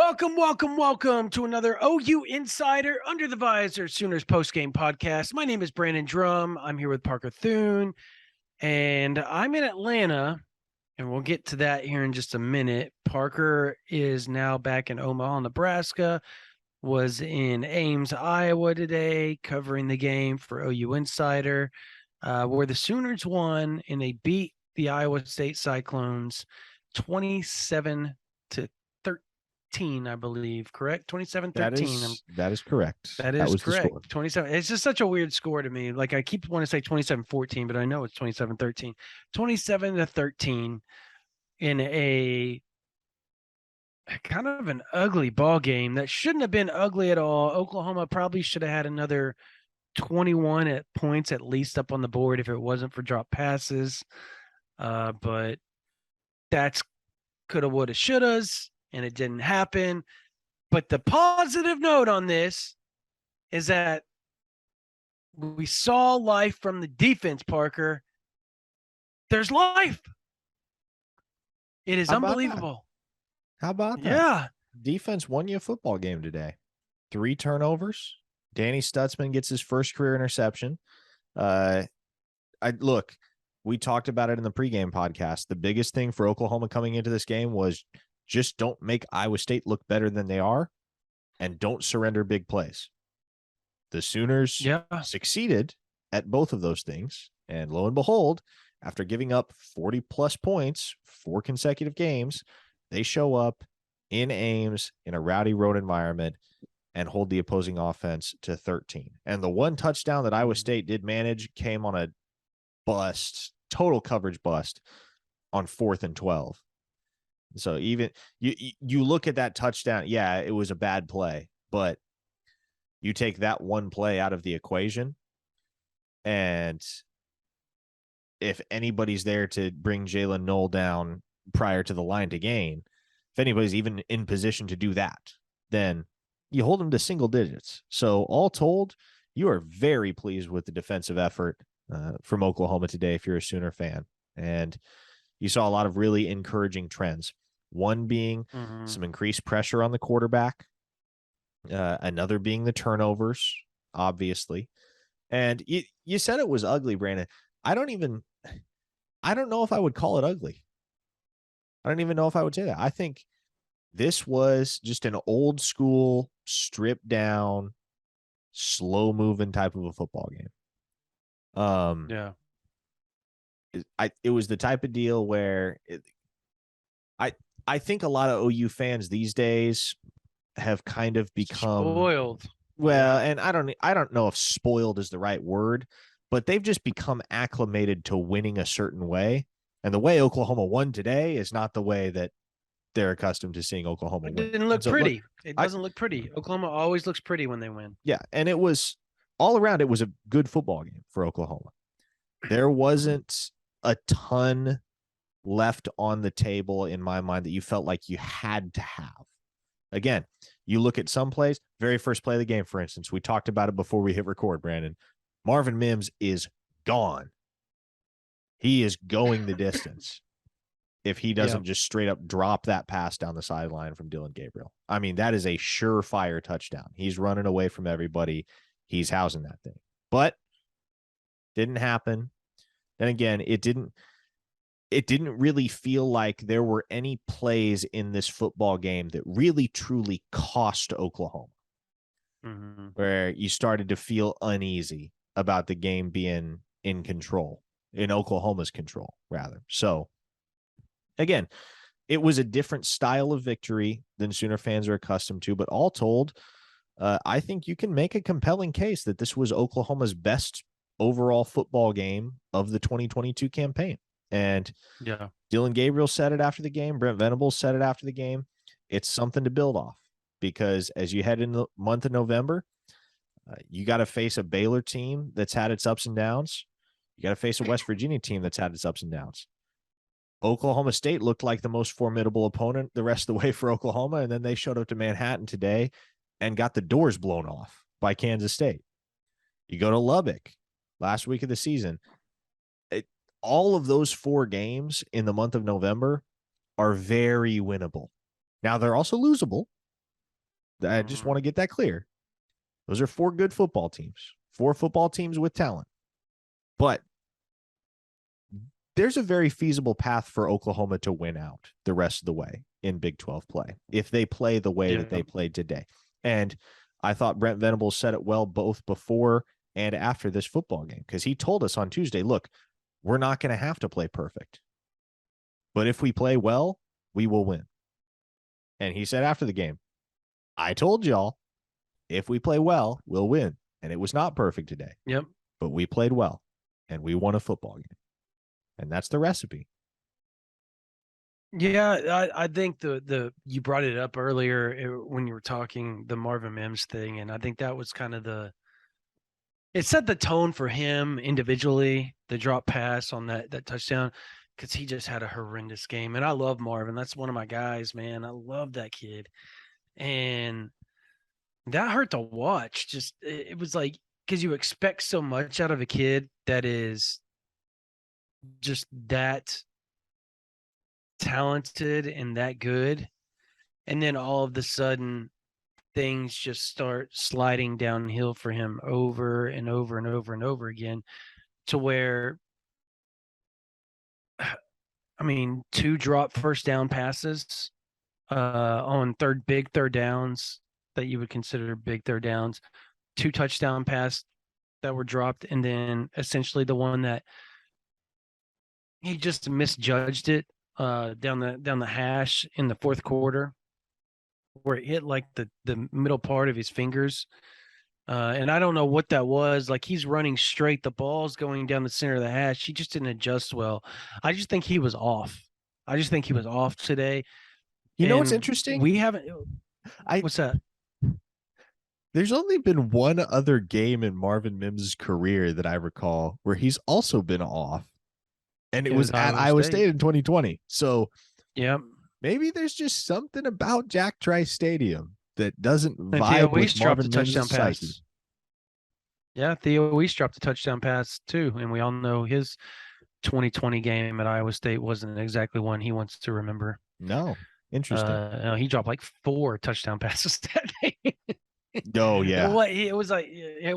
Welcome to another OU Insider Under the Visor Sooners Postgame podcast. My name is Brandon Drumm. I'm here with Parker Thune, and I'm in Atlanta, and we'll get to that here in just a minute. Parker is now back in Omaha, Nebraska, was in Ames, Iowa today, covering the game for OU Insider, where the Sooners won and they beat the Iowa State Cyclones 27 to 13, I believe, correct? 27-13. That is correct. That is was correct. The score. 27. It's just such a weird score to me. Like I keep wanting to say 27-14, but I know it's 27-13. 27-13 in a kind of an ugly ball game that shouldn't have been ugly at all. Oklahoma probably should have had another 21 at points at least up on the board if it wasn't for drop passes. But that's coulda, woulda, shouldas, and it didn't happen. But the positive note on this is that we saw life from the defense, Parker. There's life. It is unbelievable. How about that? Yeah. Defense won you a football game today. 3 turnovers. Danny Stutzman gets his first career interception. We talked about it in the pregame podcast. The biggest thing for Oklahoma coming into this game was just don't make Iowa State look better than they are and don't surrender big plays. The Sooners succeeded at both of those things. And lo and behold, after giving up 40-plus points 4 consecutive games, they show up in Ames in a rowdy road environment and hold the opposing offense to 13. And the one touchdown that Iowa State did manage came on a total coverage bust on 4th and 12. So even you look at that touchdown, yeah, it was a bad play, but you take that one play out of the equation, and if anybody's there to bring Jalen Knoll down prior to the line to gain, if anybody's even in position to do that, then you hold them to single digits. So all told, you are very pleased with the defensive effort from Oklahoma today if you're a Sooner fan. And you saw a lot of really encouraging trends. One being some increased pressure on the quarterback. Another being the turnovers, obviously. And you said it was ugly, Brandon. I don't know if I would call it ugly. I don't even know if I would say that. I think this was just an old school, stripped down, slow moving type of a football game. It was the type of deal where I think a lot of OU fans these days have kind of become spoiled. Well, and I don't know if spoiled is the right word, but they've just become acclimated to winning a certain way. And the way Oklahoma won today is not the way that they're accustomed to seeing Oklahoma win. It didn't look pretty. It doesn't look pretty. Oklahoma always looks pretty when they win. Yeah, and it was all around. It was a good football game for Oklahoma. There wasn't a ton left on the table in my mind that you felt like you had to have. Again, you look at some plays, very first play of the game, for instance, we talked about it before we hit record, Brandon. Marvin Mims is gone. He is going the distance if he doesn't just straight up drop that pass down the sideline from Dillon Gabriel. I mean, that is a surefire touchdown. He's running away from everybody. He's housing that thing. But didn't happen. And again, it didn't really feel like there were any plays in this football game that really truly cost Oklahoma, where you started to feel uneasy about the game being in control, in Oklahoma's control, rather. So, again, it was a different style of victory than Sooner fans are accustomed to, but all told, I think you can make a compelling case that this was Oklahoma's best overall football game of the 2022 campaign. And Dillon Gabriel said it after the game. Brent Venables said it after the game. It's something to build off because as you head in the month of November, you got to face a Baylor team that's had its ups and downs. You got to face a West Virginia team that's had its ups and downs. Oklahoma State looked like the most formidable opponent the rest of the way for Oklahoma, and then they showed up to Manhattan today and got the doors blown off by Kansas State. You go to Lubbock last week of the season. All of those 4 games in the month of November are very winnable. Now, they're also losable. I just want to get that clear. Those are 4 good football teams, 4 football teams with talent. But there's a very feasible path for Oklahoma to win out the rest of the way in Big 12 play if they play the way that they played today. And I thought Brent Venables said it well both before and after this football game, because he told us on Tuesday, look, we're not going to have to play perfect. But if we play well, we will win. And he said after the game, I told y'all, if we play well, we'll win. And it was not perfect today. Yep. But we played well, and we won a football game. And that's the recipe. Yeah, I think the you brought it up earlier when you were talking the Marvin Mims thing, and I think that was kind of it set the tone for him individually, the drop pass on that touchdown, because he just had a horrendous game. And I love Marvin. That's one of my guys, man. I love that kid. And that hurt to watch. Just it was like, because you expect so much out of a kid that is just that talented and that good, and then all of the sudden things just start sliding downhill for him over and over and over and over again, to where, I mean, 2 drop first down passes on big third downs that you would consider big third downs, 2 touchdown passes that were dropped, and then essentially the one that he just misjudged it down the hash in the fourth quarter, where it hit like the middle part of his fingers. And I don't know what that was. Like, he's running straight, the ball's going down the center of the hash. He just didn't adjust well. I just think he was off. I just think he was off today. You know what's interesting? We haven't. What's that? There's only been one other game in Marvin Mims' career that I recall where he's also been off. And it was at Iowa State in 2020. So yeah, maybe there's just something about Jack Trice Stadium that doesn't vibe with Marvin Mims' psyche. Yeah, Theo Weiss dropped a touchdown pass too, and we all know his 2020 game at Iowa State wasn't exactly one he wants to remember. No, interesting. He dropped like 4 touchdown passes that day. Oh yeah, it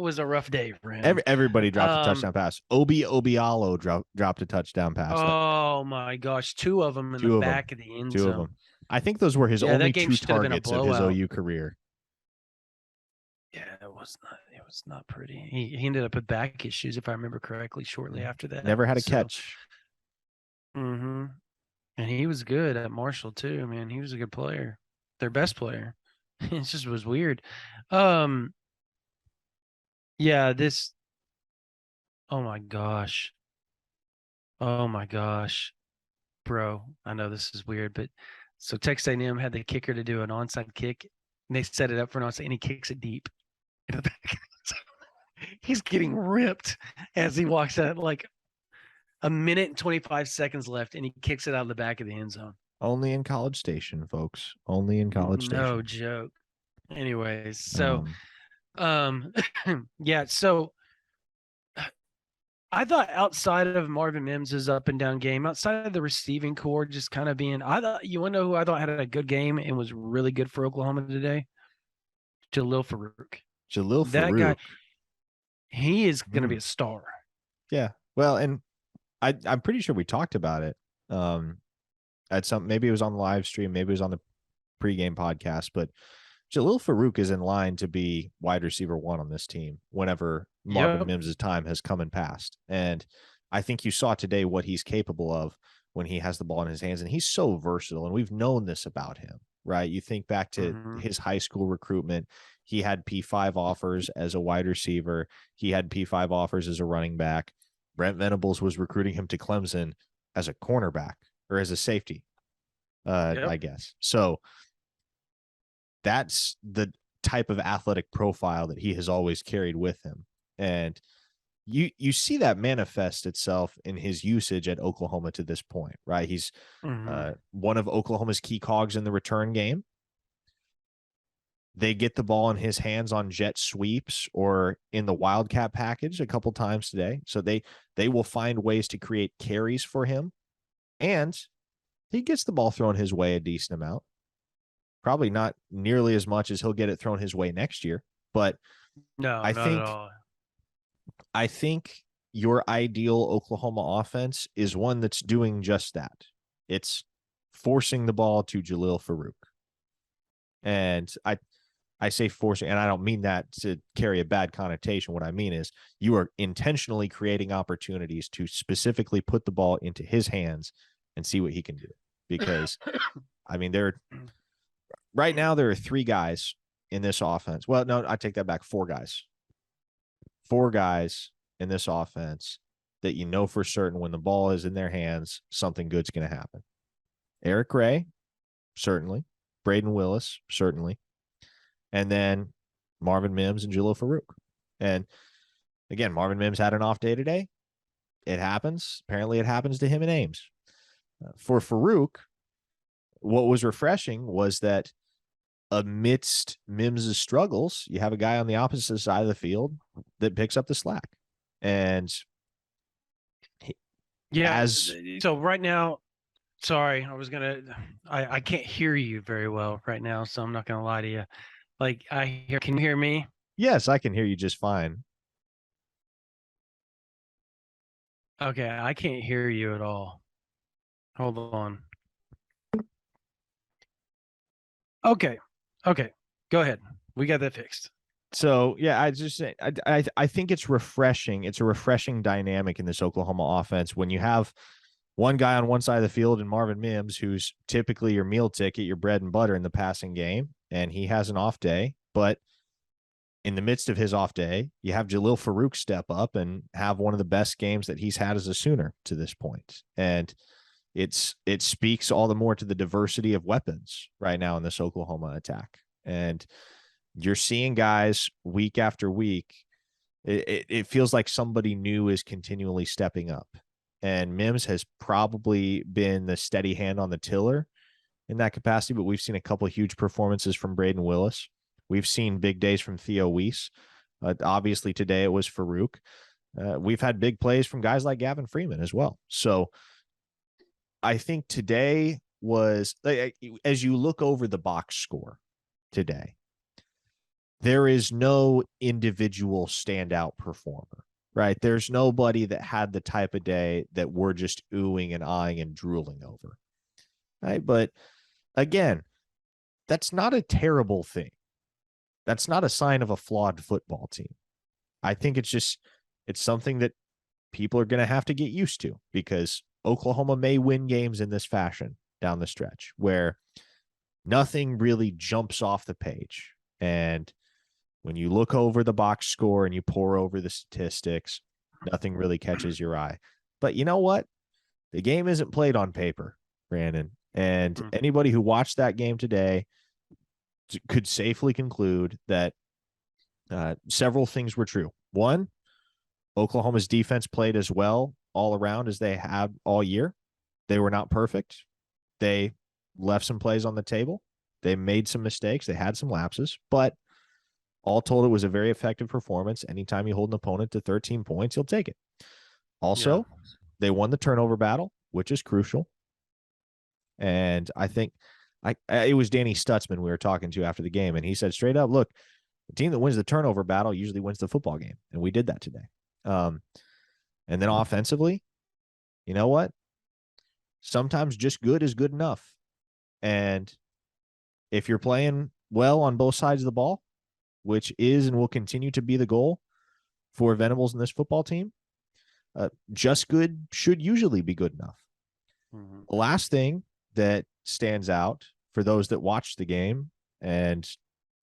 was a rough day for him. Everybody dropped a touchdown pass. Obi Obialo dropped a touchdown pass. Oh my gosh, 2 of them in the back of the end zone. 2 of them. I think those were his only 2 targets of his OU career. Yeah, it was not pretty. He ended up with back issues, if I remember correctly, shortly after that. Never had a catch. Mm-hmm. And he was good at Marshall too, man. He was a good player. Their best player. It just was weird. Yeah, this. Oh my gosh, bro. I know this is weird, but so Texas A&M had the kicker to do an onside kick, and they set it up for an onside, and he kicks it deep. He's getting ripped as he walks out, like a minute and 25 seconds left, and he kicks it out of the back of the end zone. Only in College Station, folks. Only in College Station. No joke. Anyways, so yeah, so I thought outside of Marvin Mims' up and down game, outside of the receiving core just kind of being, I thought, you want to know who I thought had a good game and was really good for Oklahoma today? Jalil Farouk. That guy, he is going to be a star. Yeah. Well, and I'm pretty sure we talked about it at maybe it was on the live stream, maybe it was on the pregame podcast, but Jalil Farouk is in line to be wide receiver 1 on this team whenever Marvin Mims' time has come and passed. And I think you saw today what he's capable of when he has the ball in his hands, and he's so versatile, and we've known this about him, right? You think back to his high school recruitment. He had P5 offers as a wide receiver. He had P5 offers as a running back. Brent Venables was recruiting him to Clemson as a cornerback or as a safety, I guess. So that's the type of athletic profile that he has always carried with him. And you see that manifest itself in his usage at Oklahoma to this point, right? He's one of Oklahoma's key cogs in the return game. They get the ball in his hands on jet sweeps or in the Wildcat package a couple times today. So they will find ways to create carries for him. And he gets the ball thrown his way a decent amount. Probably not nearly as much as he'll get it thrown his way next year. But No, I not at think all. I think your ideal Oklahoma offense is one that's doing just that. It's forcing the ball to Jalil Farouk. And I say forcing, and I don't mean that to carry a bad connotation. What I mean is you are intentionally creating opportunities to specifically put the ball into his hands and see what he can do. Because, I mean, right now there are 3 guys in this offense. Well, no, I take that back. 4 guys. 4 guys in this offense that you know for certain when the ball is in their hands, something good's going to happen. Eric Ray, certainly. Braden Willis, certainly. And then Marvin Mims and Jalil Farouk. And again, Marvin Mims had an off day today. It happens. Apparently, it happens to him in Ames. For Farouk, what was refreshing was that amidst Mims' struggles, you have a guy on the opposite side of the field that picks up the slack. And Yeah. So right now, sorry, I can't hear you very well right now, so I'm not gonna lie to you. Like can you hear me? Yes, I can hear you just fine. Okay, I can't hear you at all. Hold on. Okay. Okay. Go ahead. We got that fixed. So yeah, I just say I think it's refreshing. It's a refreshing dynamic in this Oklahoma offense when you have one guy on one side of the field and Marvin Mims, who's typically your meal ticket, your bread and butter in the passing game, and he has an off day. But in the midst of his off day, you have Jalil Farouk step up and have one of the best games that he's had as a Sooner to this point. And it speaks all the more to the diversity of weapons right now in this Oklahoma attack. And you're seeing guys week after week. It feels like somebody new is continually stepping up. And Mims has probably been the steady hand on the tiller in that capacity, but we've seen a couple of huge performances from Braden Willis. We've seen big days from Theo Weiss. Obviously, today it was Farouk. We've had big plays from guys like Gavin Freeman as well. So I think today was, as you look over the box score today, there is no individual standout performer, right? There's nobody that had the type of day that we're just oohing and eyeing and drooling over, right? But again, that's not a terrible thing. That's not a sign of a flawed football team. I think it's something that people are going to have to get used to, because Oklahoma may win games in this fashion down the stretch where nothing really jumps off the page. And when you look over the box score and you pour over the statistics, nothing really catches your eye. But you know what? The game isn't played on paper, Brandon. And anybody who watched that game today could safely conclude that several things were true. One, Oklahoma's defense played as well all around as they have all year. They were not perfect. They left some plays on the table. They made some mistakes. They had some lapses, but all told, it was a very effective performance. Anytime you hold an opponent to 13 points, you'll take it. Also, they won the turnover battle, which is crucial. And I think it was Danny Stutzman we were talking to after the game, and he said straight up, look, the team that wins the turnover battle usually wins the football game. And we did that today. And then offensively, you know what? Sometimes just good is good enough. And if you're playing well on both sides of the ball, which is and will continue to be the goal for Venables in this football team, just good should usually be good enough. Mm-hmm. The last thing that stands out for those that watch the game and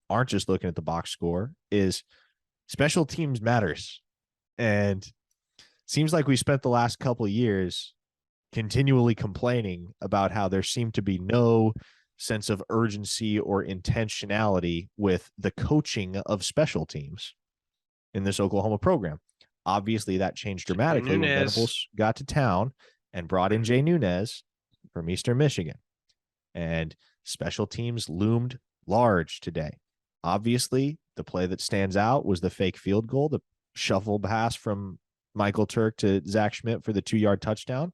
aren't just looking at the box score is special teams matters. And seems like we spent the last couple of years continually complaining about how there seemed to be no sense of urgency or intentionality with the coaching of special teams in this Oklahoma program. Obviously, that changed dramatically when Venables got to town and brought in Jay Nunez from Eastern Michigan. And special teams loomed large today. Obviously, the play that stands out was the fake field goal, the shuffle pass from Michael Turk to Zach Schmidt for the 2-yard touchdown.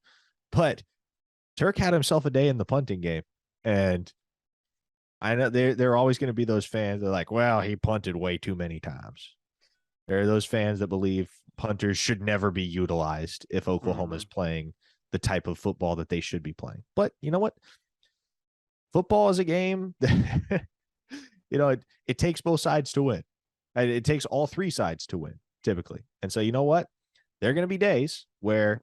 But Turk had himself a day in the punting game. And I know there are always going to be those fans that are like, well, he punted way too many times. There are those fans that believe punters should never be utilized if Oklahoma is playing the type of football that they should be playing. But you know what? Football is a game that, it takes both sides to win. It takes all three sides to win, typically. And so, you know what? There are going to be days where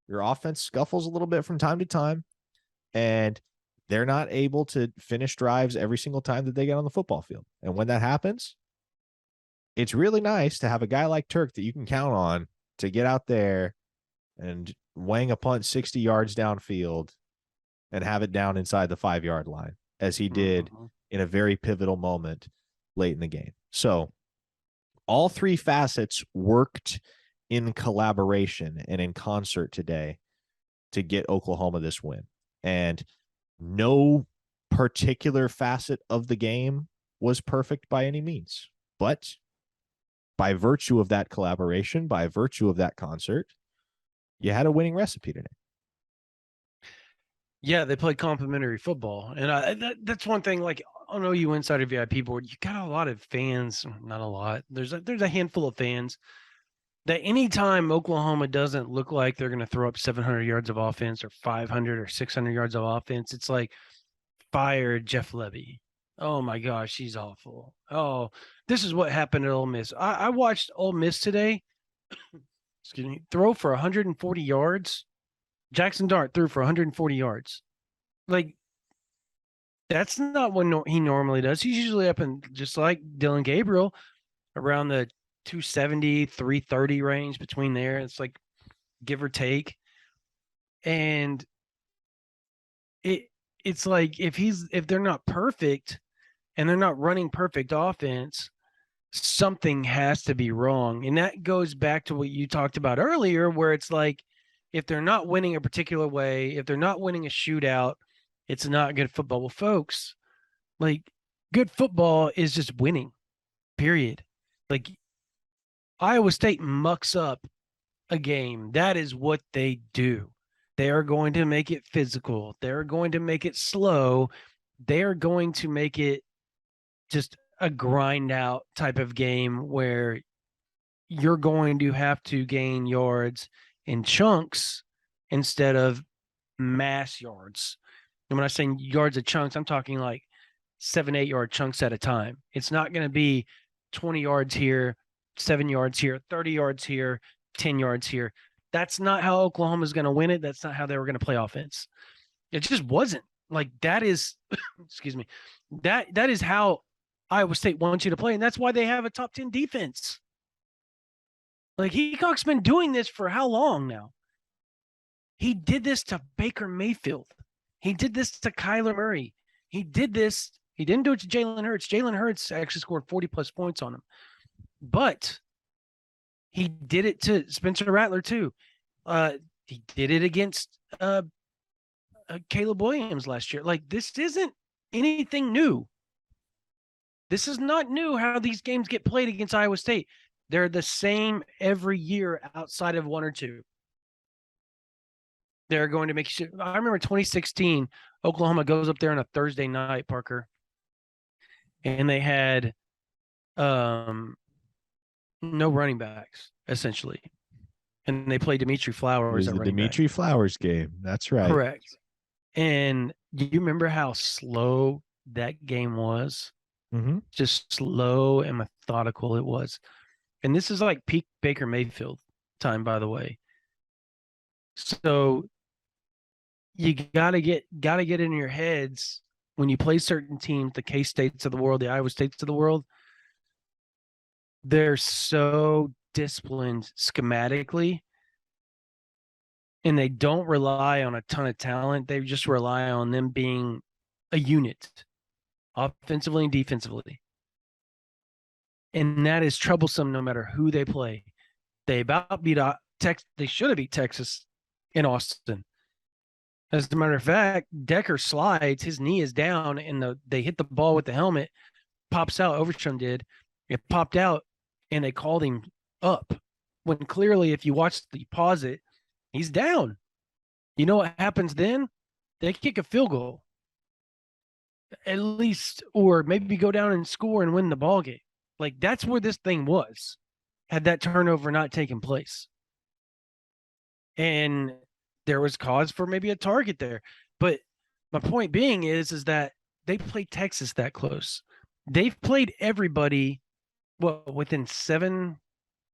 your offense scuffles a little bit from time to time, and they're not able to finish drives every single time that they get on the football field. And when that happens, it's really nice to have a guy like Turk that you can count on to get out there and wang a punt 60 yards downfield and have it down inside the 5-yard line, as he did in a very pivotal moment late in the game. So all three facets worked in collaboration and in concert today to get Oklahoma this win. And no particular facet of the game was perfect by any means. But by virtue of that collaboration, by virtue of that concert, you had a winning recipe today. Yeah, they play complimentary football, and that's one thing. Like on OU Insider VIP board, you got a lot of fans. Not a lot. There's a handful of fans that anytime Oklahoma doesn't look like they're going to throw up 700 yards of offense or 500 or 600 yards of offense, it's like fire Jeff Levy. Oh my gosh, he's awful. Oh, this is what happened at Ole Miss. I watched Ole Miss today. Excuse me, throw for 140 yards. Jackson Dart threw for 140 yards. Like, that's not what he normally does. He's usually up in, just like Dylan Gabriel, around the 270, 330 range, between there. It's like give or take. And it's like if they're not perfect and they're not running perfect offense, something has to be wrong. And that goes back to what you talked about earlier, where it's like, if they're not winning a particular way, if they're not winning a shootout, it's not good football. Well, folks, like, good football is just winning, period. Like, Iowa State mucks up a game. That is what they do. They are going to make it physical. They're going to make it slow. They are going to make it just a grind out type of game where you're going to have to gain yards in chunks instead of mass yards. And when I say yards of chunks, I'm talking like 7-8 yard chunks at a time. It's not going to be 20 yards here, 7 yards here, 30 yards here, 10 yards here. That's not how Oklahoma's going to win it. That's not how they were going to play offense. It just wasn't. Like, that is excuse me. That is how Iowa State wants you to play, and that's why they have a top 10 defense. Like, Heacock's been doing this for how long now? He did this to Baker Mayfield. He did this to Kyler Murray. He did this. He didn't do it to Jalen Hurts. Jalen Hurts actually scored 40-plus points on him. But he did it to Spencer Rattler, too. He did it against Caleb Williams last year. Like, this isn't anything new. This is not new how these games get played against Iowa State. They're the same every year outside of one or two. They're going to make sure. I remember 2016, Oklahoma goes up there on a Thursday night, Parker, and they had no running backs, essentially. And they played Dimitri Flowers. It was the Dimitri Flowers game. That's right. Correct. And do you remember how slow that game was? Mm-hmm. Just slow and methodical it was. And this is like peak Baker Mayfield time, by the way. So you gotta get in your heads when you play certain teams, the K-States of the world, the Iowa States of the world. They're so disciplined schematically, and they don't rely on a ton of talent. They just rely on them being a unit, offensively and defensively. And that is troublesome no matter who they play. They about beat Texas. They should have beat Texas in Austin. As a matter of fact, Decker slides, his knee is down, and they hit the ball with the helmet, pops out. Overstrom did. It popped out, and they called him up. When clearly, if you pause it, he's down. You know what happens then? They kick a field goal. at least, or maybe go down and score and win the ball game. Like that's where this thing was, had that turnover not taken place. And there was cause for maybe a target there. But my point being is that they played Texas that close. They've played everybody within 7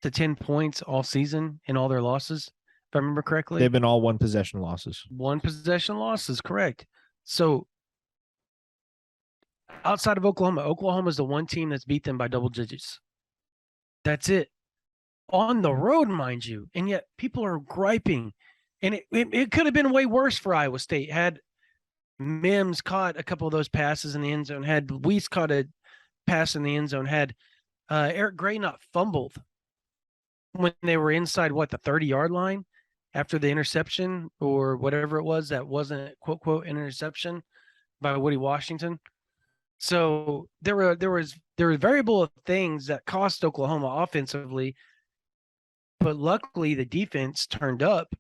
to 10 points all season in all their losses, if I remember correctly. They've been all one possession losses. One possession losses, correct. So outside of Oklahoma, Oklahoma is the one team that's beat them by double digits. That's it. On the road, mind you. And yet people are griping. And it could have been way worse for Iowa State had Mims caught a couple of those passes in the end zone, had Weiss caught a pass in the end zone, had Eric Gray not fumbled when they were inside, the 30-yard line after the interception or whatever it was that wasn't quote, quote, interception by Woody Washington. So there were variable things that cost Oklahoma offensively, but luckily the defense turned up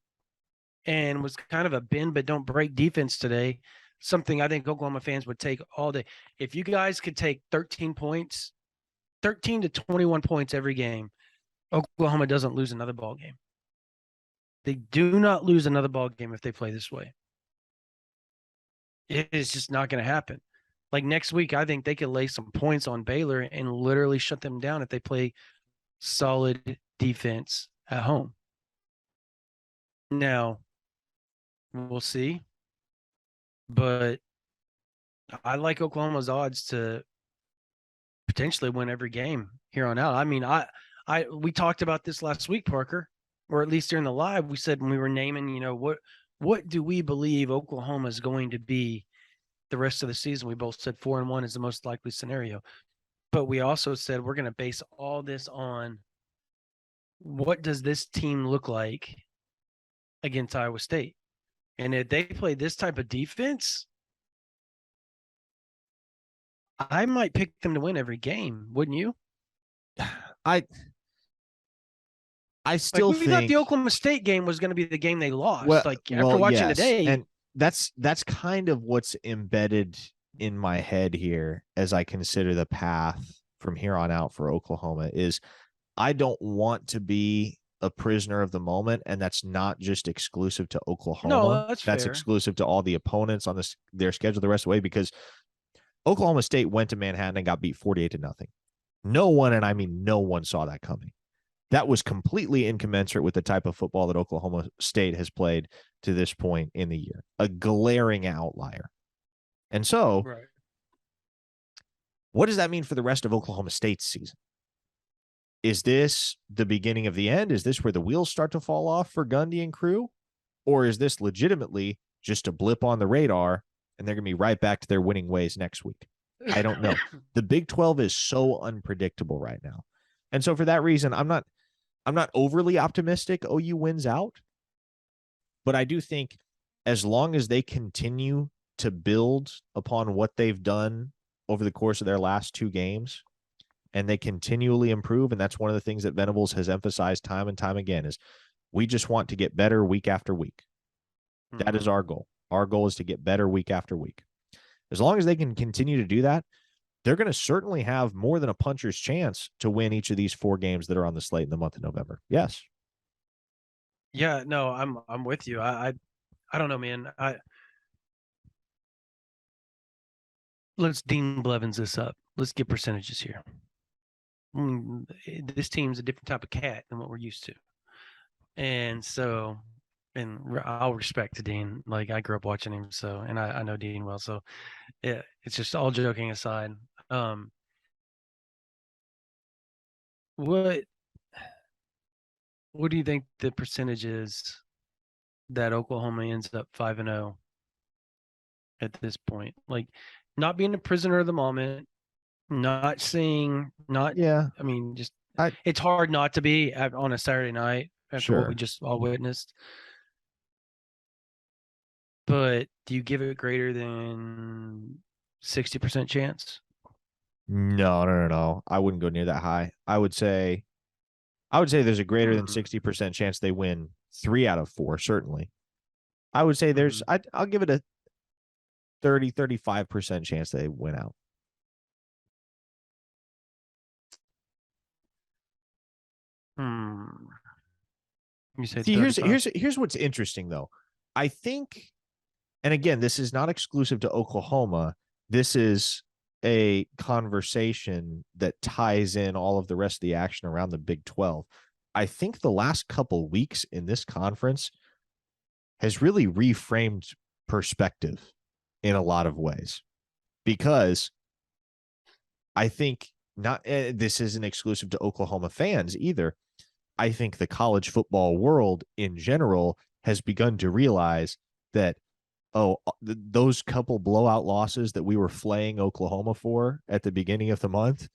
and was kind of a bend but don't break defense today. Something I think Oklahoma fans would take all day. If you guys could take 13 points, 13 to 21 points every game, Oklahoma doesn't lose another ball game. They do not lose another ball game if they play this way. It is just not going to happen. Like next week, I think they could lay some points on Baylor and literally shut them down if they play solid defense at home. Now, we'll see. But I like Oklahoma's odds to potentially win every game here on out. I mean, we talked about this last week, Parker, or at least during the live. We said when we were naming, what do we believe Oklahoma is going to be the rest of the season? We both said 4-1 is the most likely scenario. But we also said we're going to base all this on what does this team look like against Iowa State? And if they play this type of defense, I might pick them to win every game, wouldn't you? I still we thought the Oklahoma State game was going to be the game they lost. After watching today, and that's kind of what's embedded in my head here as I consider the path from here on out for Oklahoma is I don't want to be a prisoner of the moment, and that's not just exclusive to Oklahoma. No, that's fair. Exclusive to all the opponents on their schedule the rest of the way, because Oklahoma State went to Manhattan and got beat 48-0. No one, and I mean no one, saw that coming. That was completely incommensurate with the type of football that Oklahoma State has played to this point in the year. A glaring outlier. And so, right. What does that mean for the rest of Oklahoma State's season? Is this the beginning of the end? Is this where the wheels start to fall off for Gundy and crew? Or is this legitimately just a blip on the radar and they're going to be right back to their winning ways next week? I don't know. The Big 12 is so unpredictable right now. And so for that reason, I'm not overly optimistic OU wins out. But I do think as long as they continue to build upon what they've done over the course of their last two games, and they continually improve, and that's one of the things that Venables has emphasized time and time again, is we just want to get better week after week. Mm-hmm. That is our goal. Our goal is to get better week after week. As long as they can continue to do that, they're going to certainly have more than a puncher's chance to win each of these 4 games that are on the slate in the month of November. Yes. Yeah, no, I'm with you. I don't know, man. Let's Dean Blevins this up. Let's get percentages here. This team's a different type of cat than what we're used to. And so, and I'll respect to Dean. Like I grew up watching him, so, and I know Dean well. So yeah, it's just all joking aside. What do you think the percentage is that Oklahoma ends up 5-0 at this point? Like not being a prisoner of the moment, not seeing, I mean, just it's hard not to be on a Saturday night after what we just all witnessed. But do you give it greater than 60% chance? No. I wouldn't go near that high. I would say there's a greater than 60% chance they win 3 out of 4, certainly. I would say I'll give it 35% chance they win out. You said See, 35. here's what's interesting though. I think, and again, this is not exclusive to Oklahoma. This is a conversation that ties in all of the rest of the action around the Big 12. I think the last couple weeks in this conference has really reframed perspective in a lot of ways, because I think not this isn't exclusive to Oklahoma fans either. I think the college football world in general has begun to realize that, those couple blowout losses that we were flaying Oklahoma for at the beginning of the month,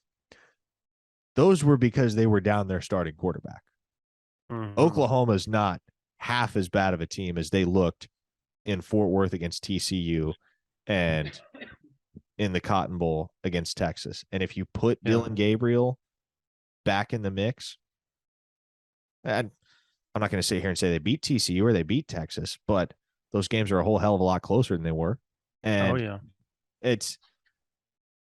those were because they were down their starting quarterback. Oklahoma's not half as bad of a team as they looked in Fort Worth against TCU and in the Cotton Bowl against Texas. And if you put Dylan Gabriel back in the mix, and I'm not going to sit here and say they beat TCU or they beat Texas, but those games are a whole hell of a lot closer than they were. And it's,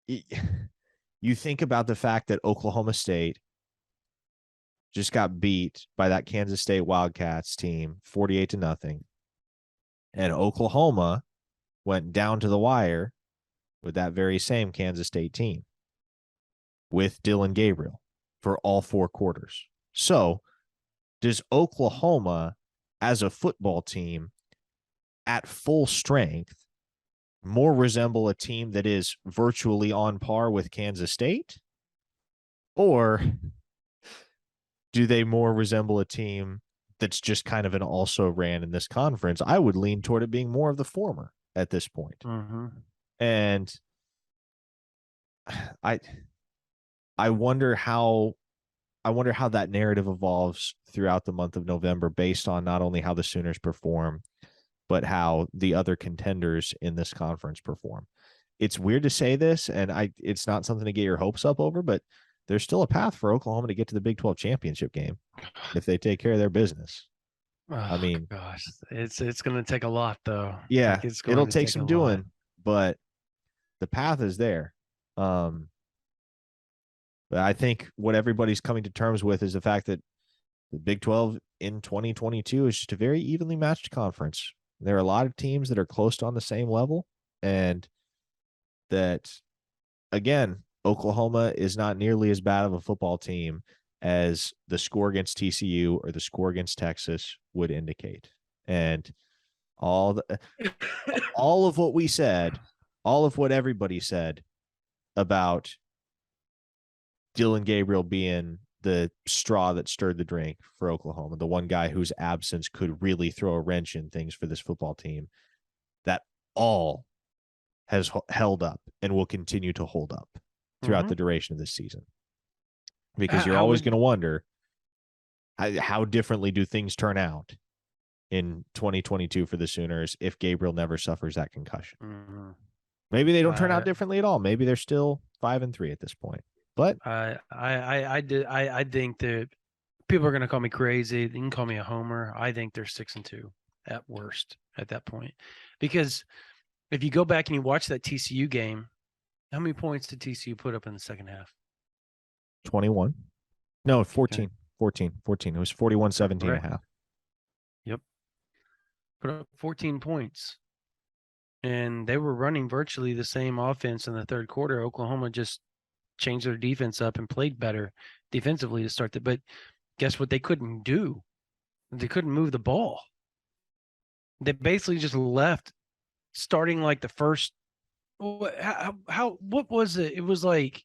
you think about the fact that Oklahoma State just got beat by that Kansas State Wildcats team 48-0. And Oklahoma went down to the wire with that very same Kansas State team with Dylan Gabriel for all 4 quarters. So does Oklahoma as a football team at full strength more resemble a team that is virtually on par with Kansas State? Or do they more resemble a team that's just kind of an also ran in this conference? I would lean toward it being more of the former at this point. And I wonder how that narrative evolves throughout the month of November based on not only how the Sooners perform, but how the other contenders in this conference perform. It's weird to say this, and it's not something to get your hopes up over, but there's still a path for Oklahoma to get to the Big 12 championship game if they take care of their business. I mean, gosh, it's going to take a lot, though. Yeah, it'll take some doing, but the path is there. But I think what everybody's coming to terms with is the fact that the Big 12 in 2022 is just a very evenly matched conference. There are a lot of teams that are close to on the same level, and that, again, Oklahoma is not nearly as bad of a football team as the score against TCU or the score against Texas would indicate. And all of what we said, all of what everybody said about Dylan Gabriel being the straw that stirred the drink for Oklahoma, the one guy whose absence could really throw a wrench in things for this football team, that all has held up and will continue to hold up throughout the duration of this season. Because you're always going to wonder, how differently do things turn out in 2022 for the Sooners if Gabriel never suffers that concussion? Maybe they don't turn out differently at all. Maybe they're still 5-3 at this point. But I think that people are going to call me crazy. They can call me a homer. I think they're 6-2 at worst at that point, because if you go back and you watch that TCU game, how many points did TCU put up in the second half? 21. No, 14. Okay. 14. It was 41-17 and a half. Yep. Put up 14 points. And they were running virtually the same offense in the third quarter. Oklahoma just changed their defense up and played better defensively to start that. But guess what they couldn't do? They couldn't move the ball. They basically just left starting like the first. What was it? It was like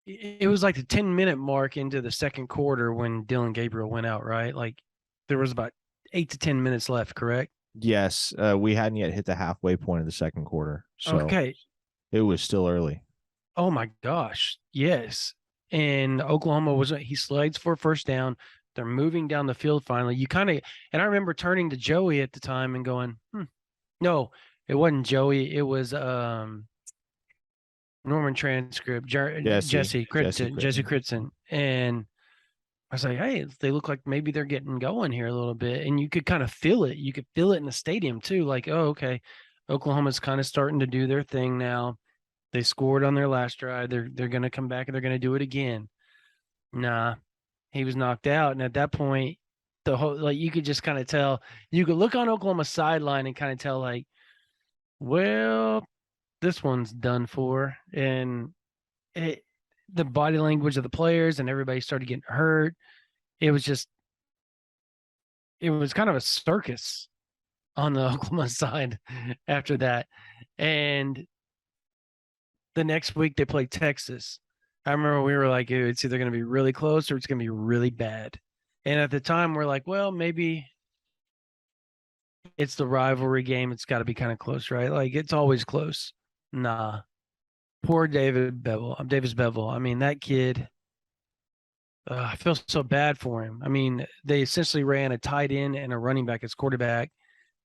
the 10-minute mark into the second quarter when Dylan Gabriel went out, right? Like there was about 8 to 10 minutes left, correct? Yes. We hadn't yet hit the halfway point of the second quarter. So okay. It was still early. Oh my gosh. Yes. And Oklahoma he slides for a first down. They're moving down the field finally. And I remember turning to Joey at the time and going, no, it wasn't Joey. It was Norman Transcript, Jesse Critson. And I was like, hey, they look like maybe they're getting going here a little bit. And you could kind of feel it. You could feel it in the stadium too. Like, oh, okay. Oklahoma's kind of starting to do their thing now. They scored on their last drive. They're going to come back and they're going to do it again. Nah, he was knocked out, and at that point, the whole like you could just kind of tell. You could look on Oklahoma's sideline and kind of tell like, well, this one's done for, and the body language of the players and everybody started getting hurt. It was just, it was kind of a circus on the Oklahoma side after that. And the next week they played Texas. I remember we were like, it's either going to be really close or it's going to be really bad. And at the time, we're like, well, maybe it's the rivalry game. It's got to be kind of close, right? Like it's always close. Nah. Poor Davis Bevel. I mean, that kid, I feel so bad for him. I mean, they essentially ran a tight end and a running back as quarterback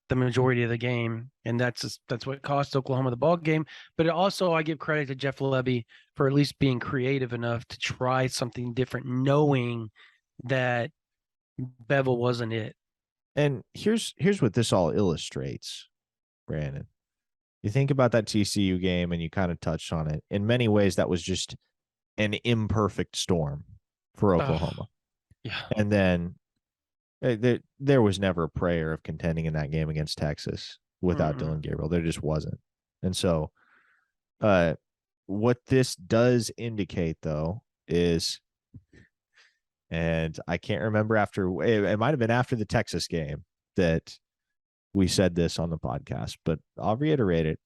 the majority of the game, and that's what cost Oklahoma the ball game. But it also, I give credit to Jeff Lebby for at least being creative enough to try something different, knowing that Bevel wasn't it. And here's what this all illustrates, Brandon. You think about that TCU game, and you kind of touched on it. In many ways, that was just an imperfect storm for Oklahoma. Yeah. And then there was never a prayer of contending in that game against Texas without Dillon Gabriel. There just wasn't. And so what this does indicate, though, is, and I can't remember after, it might have been after the Texas game that we said this on the podcast, but I'll reiterate it.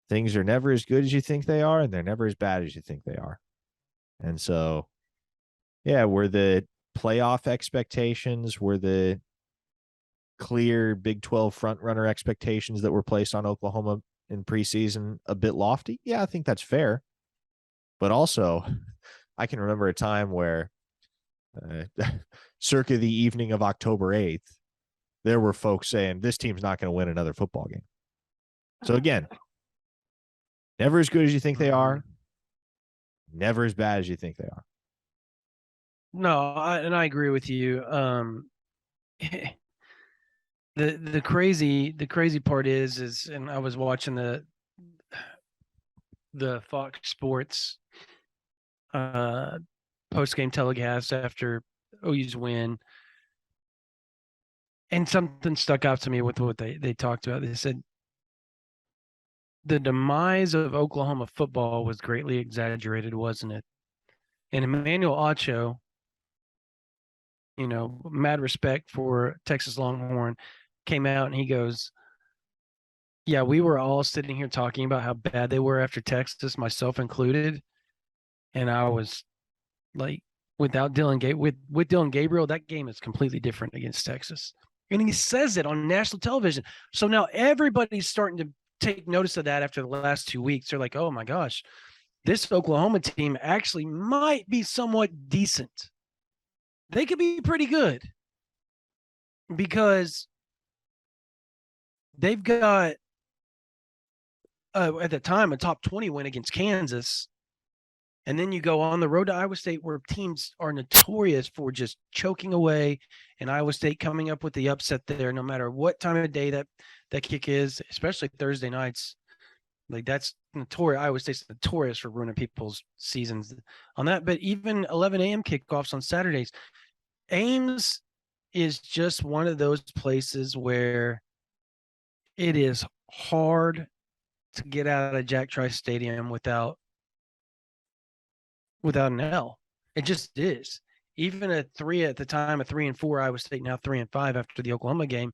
Things are never as good as you think they are, and they're never as bad as you think they are. And so, yeah, were the playoff expectations, were the clear Big 12 front-runner expectations that were placed on Oklahoma in preseason a bit lofty? Yeah, I think that's fair. But also, I can remember a time where circa the evening of October 8th, there were folks saying this team's not going to win another football game. So again, never as good as you think they are, never as bad as you think they are. No, I agree with you. The crazy part is, and I was watching the Fox Sports post game telecast after OU's win, and something stuck out to me with what they talked about. They said the demise of Oklahoma football was greatly exaggerated, wasn't it? And Emmanuel Acho, mad respect for Texas Longhorn, came out and he goes, yeah, we were all sitting here talking about how bad they were after Texas, myself included. And I was like, without with Dillon Gabriel, that game is completely different against Texas. And he says it on national television. So now everybody's starting to take notice of that after the last 2 weeks. They're like, oh my gosh, this Oklahoma team actually might be somewhat decent. They could be pretty good because they've got, at the time, a top 20 win against Kansas. And then you go on the road to Iowa State, where teams are notorious for just choking away, and Iowa State coming up with the upset there, no matter what time of day that kick is, especially Thursday nights. Like that's notorious. Iowa State's notorious for ruining people's seasons on that. But even 11 a.m. kickoffs on Saturdays, Ames is just one of those places where it is hard to get out of Jack Trice Stadium without an L. It just is. Even at 3-4, Iowa State, now 3-5 after the Oklahoma game,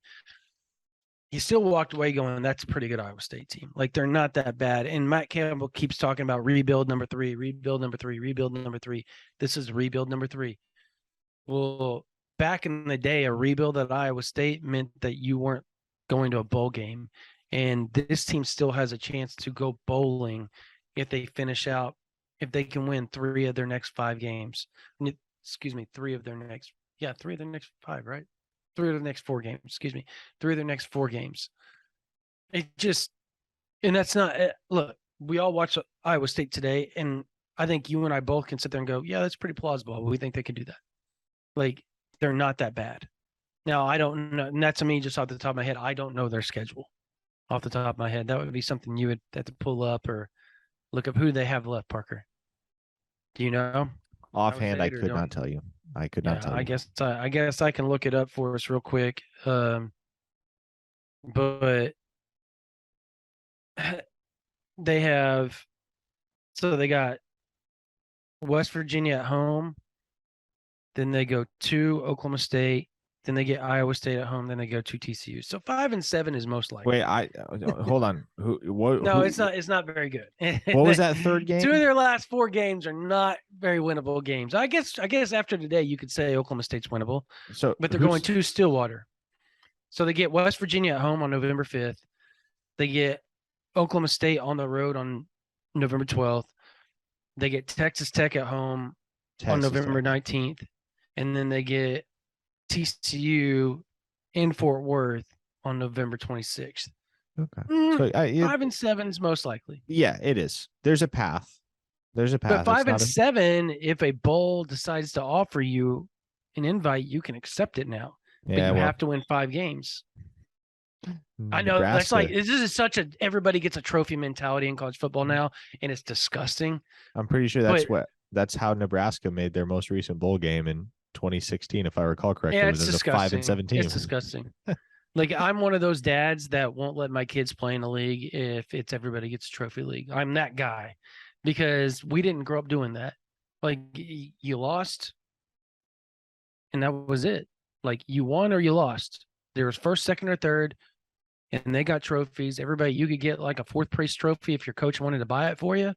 he still walked away going, that's a pretty good Iowa State team. Like they're not that bad. And Matt Campbell keeps talking about rebuild number 3, rebuild number 3, rebuild number 3. This is rebuild number 3. Well, back in the day, a rebuild at Iowa State meant that you weren't going to a bowl game. And this team still has a chance to go bowling if they finish out, if they can win 3 of their next 5 games. Excuse me, 3 of their next 5, right? 3 of the next 4 games, 3 of their next 4 games. It just, and that's not, look, we all watch Iowa State today, and I think you and I both can sit there and go, yeah, that's pretty plausible. We think they can do that. Like, they're not that bad. Now, I don't know, and that's to me just off the top of my head, I don't know their schedule. off the top of my head. That would be something you would have to pull up or look up who they have left, Parker. Do you know? Offhand, I State or could not don't? tell you. I could not Yeah, tell you. I guess I can look it up for us real quick. But they have they got West Virginia at home, then they go to Oklahoma State, then they get Iowa State at home, then they go to TCU. So 5-7 is most likely. Wait, hold on. No, it's not. It's not very good. What was that third game? 2 of their last 4 games are not very winnable games. I guess after today you could say Oklahoma State's winnable. So, but they're going to Stillwater. So they get West Virginia at home on November 5th. They get Oklahoma State on the road on November 12th. They get Texas Tech at home on November 19th. And then they get TCU in Fort Worth on November 26th. Okay. So 5-7 is most likely. Yeah, it is. There's a path. But 5-7, if a bowl decides to offer you an invite, you can accept it now. Yeah, but you have to win 5 games. I know that's like this is such a everybody gets a trophy mentality in college football now, and it's disgusting. I'm pretty sure that's how Nebraska made their most recent bowl game in 2016, if I recall correctly. Yeah, it was as a 5-7 team. It's disgusting. Like I'm one of those dads that won't let my kids play in a league if it's everybody gets a trophy league. I'm that guy because we didn't grow up doing that. Like you lost, and that was it. Like you won or you lost. There was first, second, or third, and they got trophies. Everybody, you could get like a 4th place trophy if your coach wanted to buy it for you.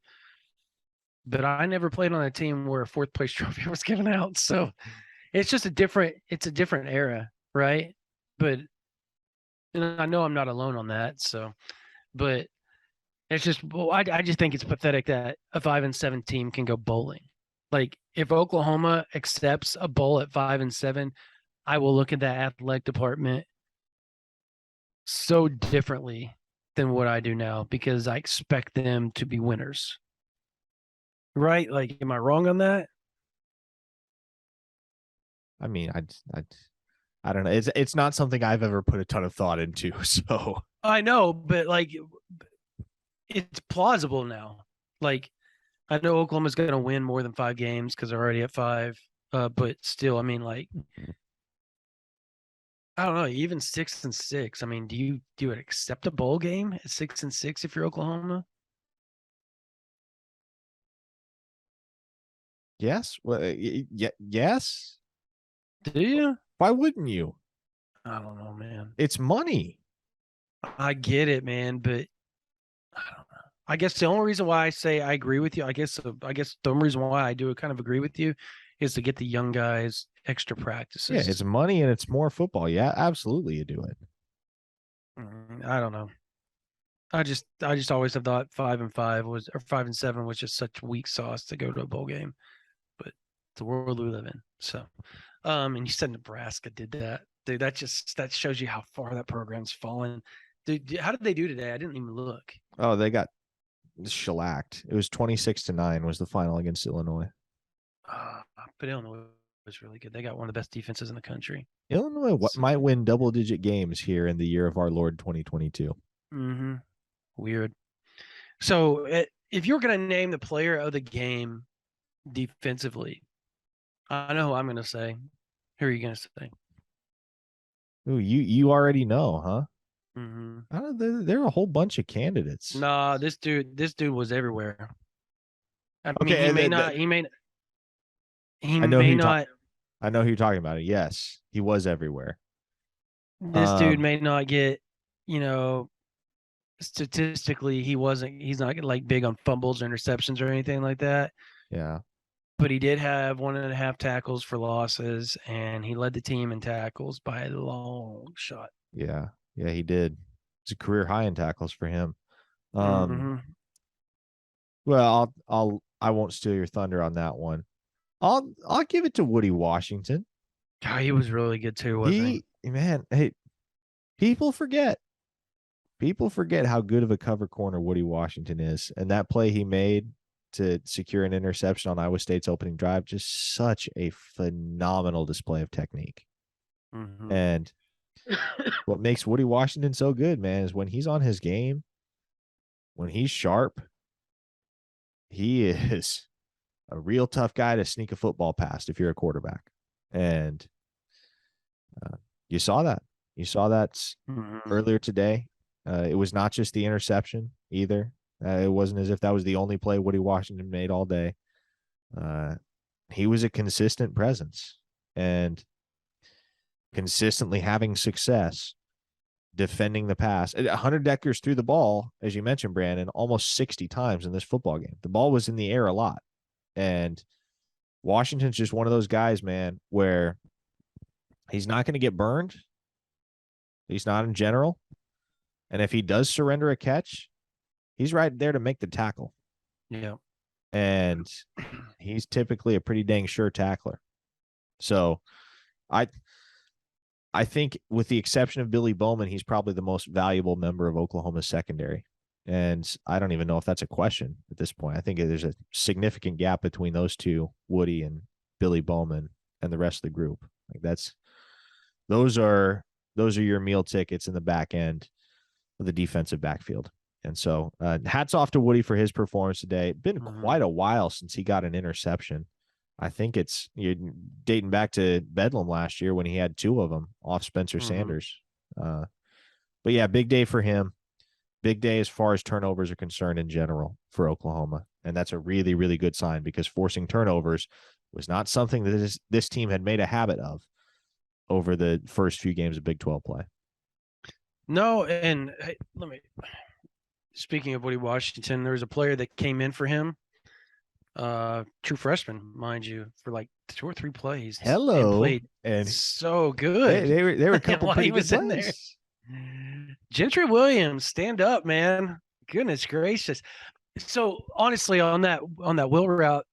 But I never played on a team where a 4th place trophy was given out. So it's just a different era, right? But and I know I'm not alone on that. So, but it's just, I just think it's pathetic that a 5-7 team can go bowling. Like if Oklahoma accepts a bowl at 5-7, I will look at that athletic department so differently than what I do now because I expect them to be winners. Right? Like, am I wrong on that? I mean, I don't know. It's not something I've ever put a ton of thought into. So I know, but like, it's plausible now. Like, I know Oklahoma's going to win more than 5 games because they're already at 5. But still, I mean, like, I don't know. Even 6-6. I mean, do you accept a bowl game at 6-6 if you're Oklahoma? Yes. Well, yes. Do you? Why wouldn't you? I don't know, man. It's money. I get it, man, but I don't know. I guess the only reason why I say I agree with you, I guess the only reason why I do kind of agree with you is to get the young guys extra practices. Yeah, it's money and it's more football. Yeah, absolutely, you do it. I don't know. I just always have thought 5-5 was or 5-7 was just such weak sauce to go to a bowl game, but it's the world we live in. So, and you said Nebraska did that, dude. That shows you how far that program's fallen. Dude, how did they do today? I didn't even look. Oh, they got shellacked. It was 26-9 was the final against Illinois. But Illinois was really good. They got one of the best defenses in the country. Illinois might win double-digit games here in the year of our Lord 2022. Mm-hmm. Weird. So, if you're going to name the player of the game defensively, I know who I'm going to say. Who are you going to say? Ooh, you already know, huh? Mm-hmm. I don't, there are a whole bunch of candidates. Nah, this dude was everywhere. I mean, he may not. I know who you're talking about. Yes, he was everywhere. This dude may not get, statistically, he's not like big on fumbles or interceptions or anything like that. Yeah. But he did have 1.5 tackles for losses, and he led the team in tackles by a long shot. Yeah. Yeah, he did. It's a career high in tackles for him. Well, I won't steal your thunder on that one. I'll give it to Woody Washington. God, he was really good too, wasn't he? Man, hey, people forget how good of a cover corner Woody Washington is. And that play he made to secure an interception on Iowa State's opening drive, just such a phenomenal display of technique. Mm-hmm. And What makes Woody Washington so good, man, is when he's on his game, when he's sharp, he is a real tough guy to sneak a football past if you're a quarterback. And you saw that. You saw that Mhm. earlier today. It was not just the interception either. It wasn't as if that was the only play Woody Washington made all day. He was a consistent presence and consistently having success defending the pass. Hunter Decker's threw the ball, as you mentioned, Brandon, almost 60 times in this football game. The ball was in the air a lot. And Washington's just one of those guys, man, where he's not going to get burned. He's not in general. And if he does surrender a catch, he's right there to make the tackle. Yeah. And he's typically a pretty dang sure tackler. So I think with the exception of Billy Bowman, he's probably the most valuable member of Oklahoma's secondary. And I don't even know if that's a question at this point. I think there's a significant gap between those two, Woody and Billy Bowman, and the rest of the group. Like those are your meal tickets in the back end of the defensive backfield. And so hats off to Woody for his performance today. It's been quite a while since he got an interception. I think it's dating back to Bedlam last year when he had two of them off Spencer Sanders. But yeah, big day for him. Big day as far as turnovers are concerned in general for Oklahoma. And that's a really, really good sign because forcing turnovers was not something that this team had made a habit of over the first few games of Big 12 play. No, and hey, speaking of Woody Washington, there was a player that came in for him, true freshman, mind you, for like 2 or 3 plays and Hello. played And so good. they were a couple while pretty he good was in there. plays. Gentry Williams, stand up, man. Goodness gracious. So honestly, on that wheel route,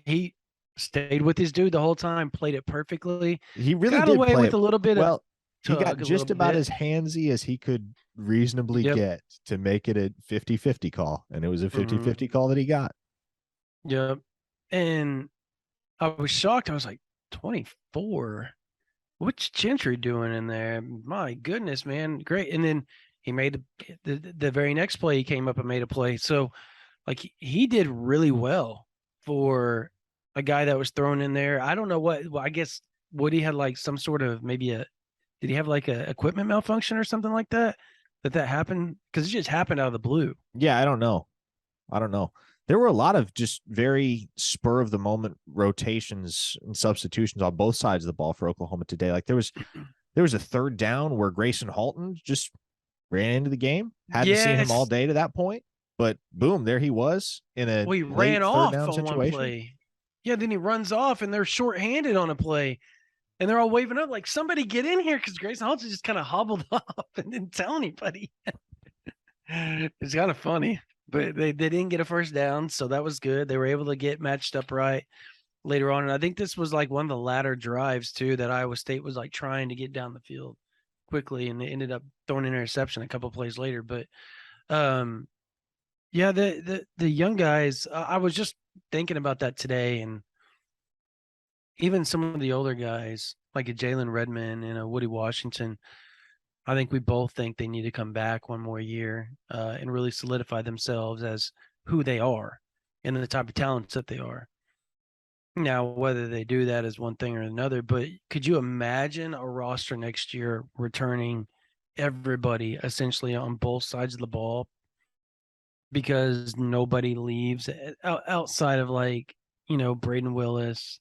he stayed with his dude the whole time, played it perfectly. He really Got did away play with it a little bit of well. He got tug, a little just about bit. as handsy as he could reasonably Yep. get to make it a 50-50 call. And it was a 50-50 Mhm. call that he got. Yep. And I was shocked. I was like, 24. What's Gentry doing in there? My goodness, man. Great. And then he made the very next play, he came up and made a play. So, like, he did really well for a guy that was thrown in there. I don't know what, well, I guess Woody had like some sort of did he have like a equipment malfunction or something like that? That happened? Because it just happened out of the blue. Yeah, I don't know. There were a lot of just very spur of the moment rotations and substitutions on both sides of the ball for Oklahoma today. Like there was a third down where Grayson Halton just ran into the game. Hadn't seen him all Yes. day to that point, but boom, there he was in a Well, he late ran third off down on one situation. play. Yeah, then he runs off and they're shorthanded on a play. And they're all waving up like, somebody get in here, because Grayson Halton just kind of hobbled off and didn't tell anybody. It's kind of funny, but they didn't get a first down, so that was good. They were able to get matched up right later on. And I think this was like one of the latter drives too that Iowa State was like trying to get down the field quickly, and they ended up throwing an interception a couple plays later. But yeah, the young guys, I was just thinking about that today, and even some of the older guys like a Jalen Redmond and a Woody Washington. I think we both think they need to come back one more year and really solidify themselves as who they are and the type of talents that they are. Now, whether they do that is one thing or another, but could you imagine a roster next year returning everybody essentially on both sides of the ball because nobody leaves outside of like, Braden Willis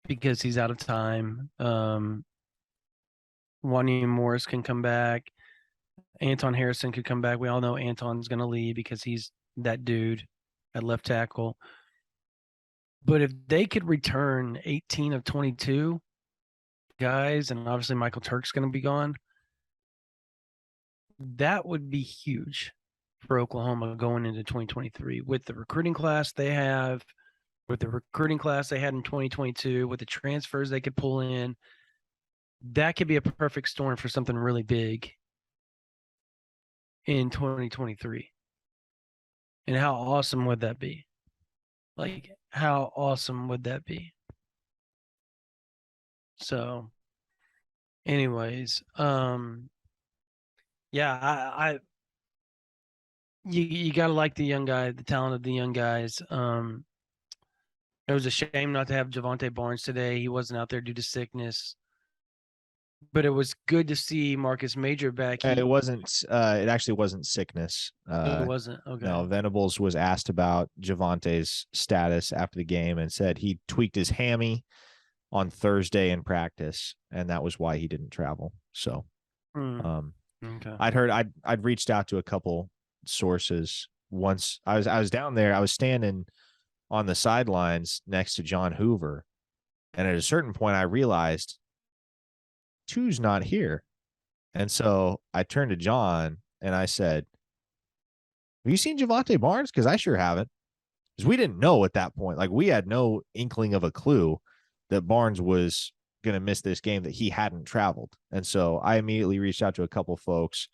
because he's out of time. Wanya Morris can come back. Anton Harrison could come back. We all know Anton's going to leave because he's that dude at left tackle. But if they could return 18 of 22 guys, and obviously Michael Turk's going to be gone, that would be huge for Oklahoma going into 2023 with the recruiting class they have, with the recruiting class they had in 2022, with the transfers they could pull in. That could be a perfect storm for something really big in 2023. And how awesome would that be? Like, how awesome would that be? So, Anyways, yeah, you gotta like the young guy, the talent of the young guys. It was a shame not to have Javante Barnes today. He wasn't out there due to sickness, but it was good to see Marcus Major back. It He wasn't. It actually wasn't sickness. it wasn't okay. No, Venables was asked about Javante's status after the game and said he tweaked his hammy on Thursday in practice, and that was why he didn't travel. So, Hmm. um, Okay. I'd reached out to a couple sources once. I was down there. I was standing on the sidelines next to John Hoover, and at a certain point, I realized Two's not here, and so I turned to John and I said, "Have you seen Javante Barnes? Because I sure haven't." Because we didn't know at that point. Like we had no inkling of a clue that Barnes was going to miss this game, that he hadn't traveled. And so I immediately reached out to a couple folks,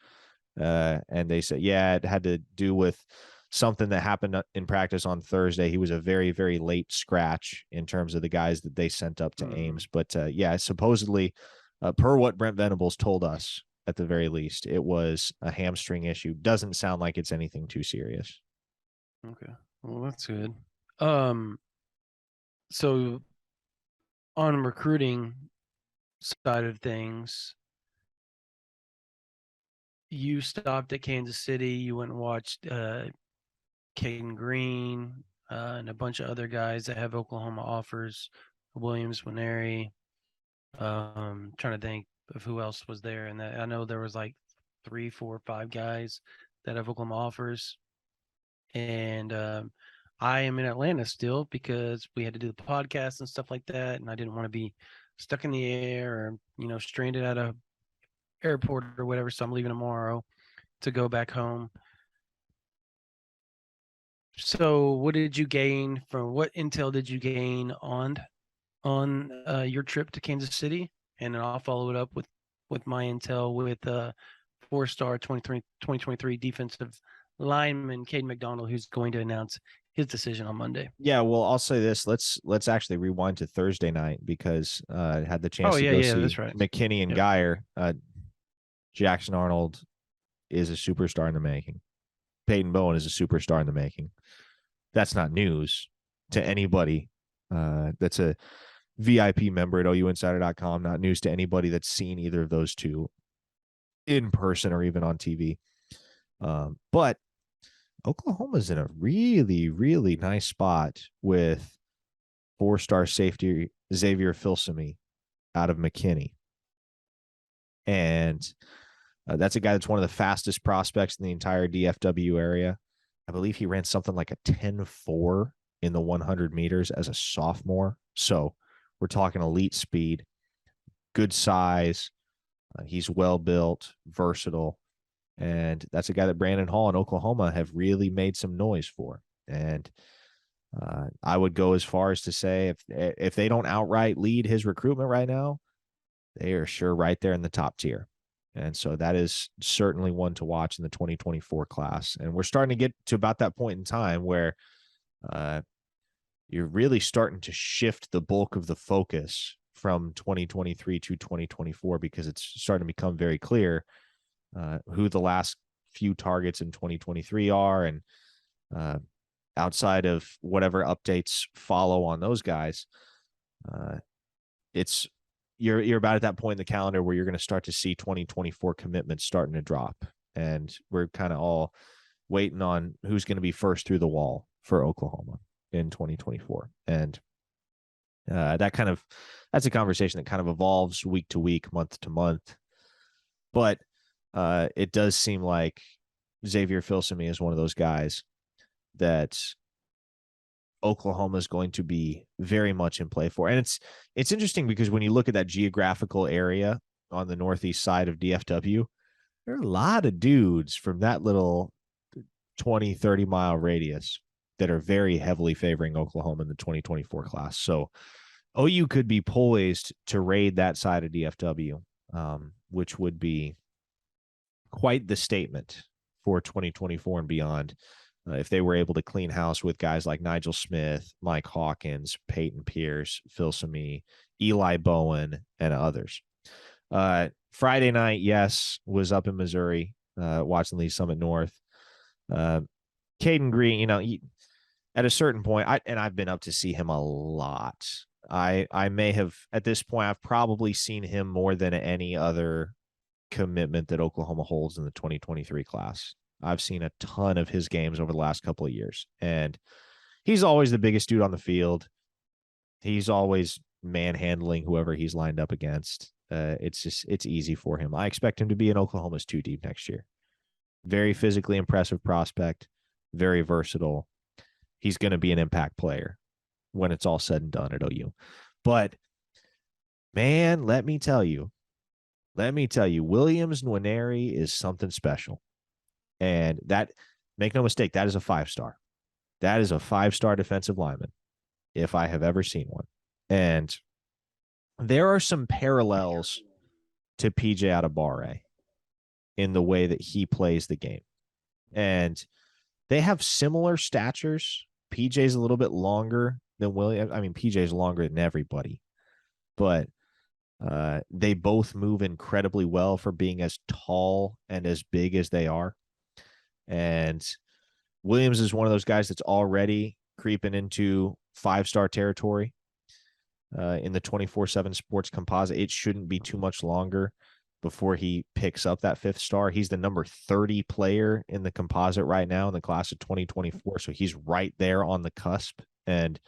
and they said, yeah, it had to do with something that happened in practice on Thursday. He was a very, very late scratch in terms of the guys that they sent up to Ames. But yeah, supposedly, per what Brent Venables told us, at the very least, it was a hamstring issue. Doesn't sound like it's anything too serious. Okay. Well, that's good. Um, so on recruiting side of things, you stopped at Kansas City. You went and watched Caden Green and a bunch of other guys that have Oklahoma offers. Williams, Winery. Trying to think of who else was there, and I know there was like 3, 4, 5 guys that have Oklahoma offers. And I am in Atlanta still because we had to do the podcast and stuff like that, and I didn't want to be stuck in the air or stranded at a airport or whatever. So I'm leaving tomorrow to go back home. So what did you gain from what intel did you gain on your trip to Kansas City? And then I'll follow it up with my intel with 4-star 2023 defensive lineman Caden McDonald, who's going to announce his decision on Monday. Yeah, well, I'll say this. Let's actually rewind to Thursday night because I had the Oh chance to yeah, go yeah, see that's right. McKinney and Yep. Geyer. Jackson Arnold is a superstar in the making. Peyton Bowen is a superstar in the making. That's not news to anybody. That's a VIP member at OUinsider.com. Not news to anybody that's seen either of those two in person or even on TV. But Oklahoma's in a really, really nice spot with 4-star safety Xavier Filsaime out of McKinney. And that's a guy that's one of the fastest prospects in the entire DFW area. I believe he ran something like a 10.4 in the 100 meters as a sophomore. So we're talking elite speed, good size. He's well built, versatile. And that's a guy that Brandon Hall and Oklahoma have really made some noise for. And I would go as far as to say if they don't outright lead his recruitment right now, they are sure right there in the top tier. And so that is certainly one to watch in the 2024 class. And we're starting to get to about that point in time where you're really starting to shift the bulk of the focus from 2023 to 2024 because it's starting to become very clear who the last few targets in 2023 are. And outside of whatever updates follow on those guys, it's you're about at that point in the calendar where you're going to start to see 2024 commitments starting to drop, and we're kind of all waiting on who's going to be first through the wall for Oklahoma in 2024. And that's a conversation that kind of evolves week to week, month to month. But it does seem like Xavier Filsaime is one of those guys that Oklahoma is going to be very much in play for. And it's interesting because when you look at that geographical area on the northeast side of DFW, there are a lot of dudes from that little 20, 30-mile radius that are very heavily favoring Oklahoma in the 2024 class. So OU could be poised to raid that side of DFW, which would be quite the statement for 2024 and beyond. If they were able to clean house with guys like Nigel Smith, Mike Hawkins, Peyton Pierce, Filsaime, Eli Bowen, and others. Friday night, yes, was up in Missouri, watching Lee Summit North. Caden Green, at a certain point, I've been up to see him a lot. I may have, at this point, I've probably seen him more than any other commitment that Oklahoma holds in the 2023 class. I've seen a ton of his games over the last couple of years, and he's always the biggest dude on the field. He's always manhandling whoever he's lined up against. It's easy for him. I expect him to be in Oklahoma's 2 deep next year. Very physically impressive prospect, very versatile. He's going to be an impact player when it's all said and done at OU. But man, let me tell you, Williams Nwaneri is something special. And that, make no mistake, that is a 5-star. That is a 5-star defensive lineman, if I have ever seen one. And there are some parallels to PJ Adebawore in the way that he plays the game. And they have similar statures. PJ's a little bit longer than Williams. I mean, PJ's longer than everybody. But they both move incredibly well for being as tall and as big as they are. And Williams is one of those guys that's already creeping into 5-star territory in the 24/7 sports composite. It shouldn't be too much longer before he picks up that 5th star. He's the number 30 player in the composite right now in the class of 2024. So he's right there on the cusp. And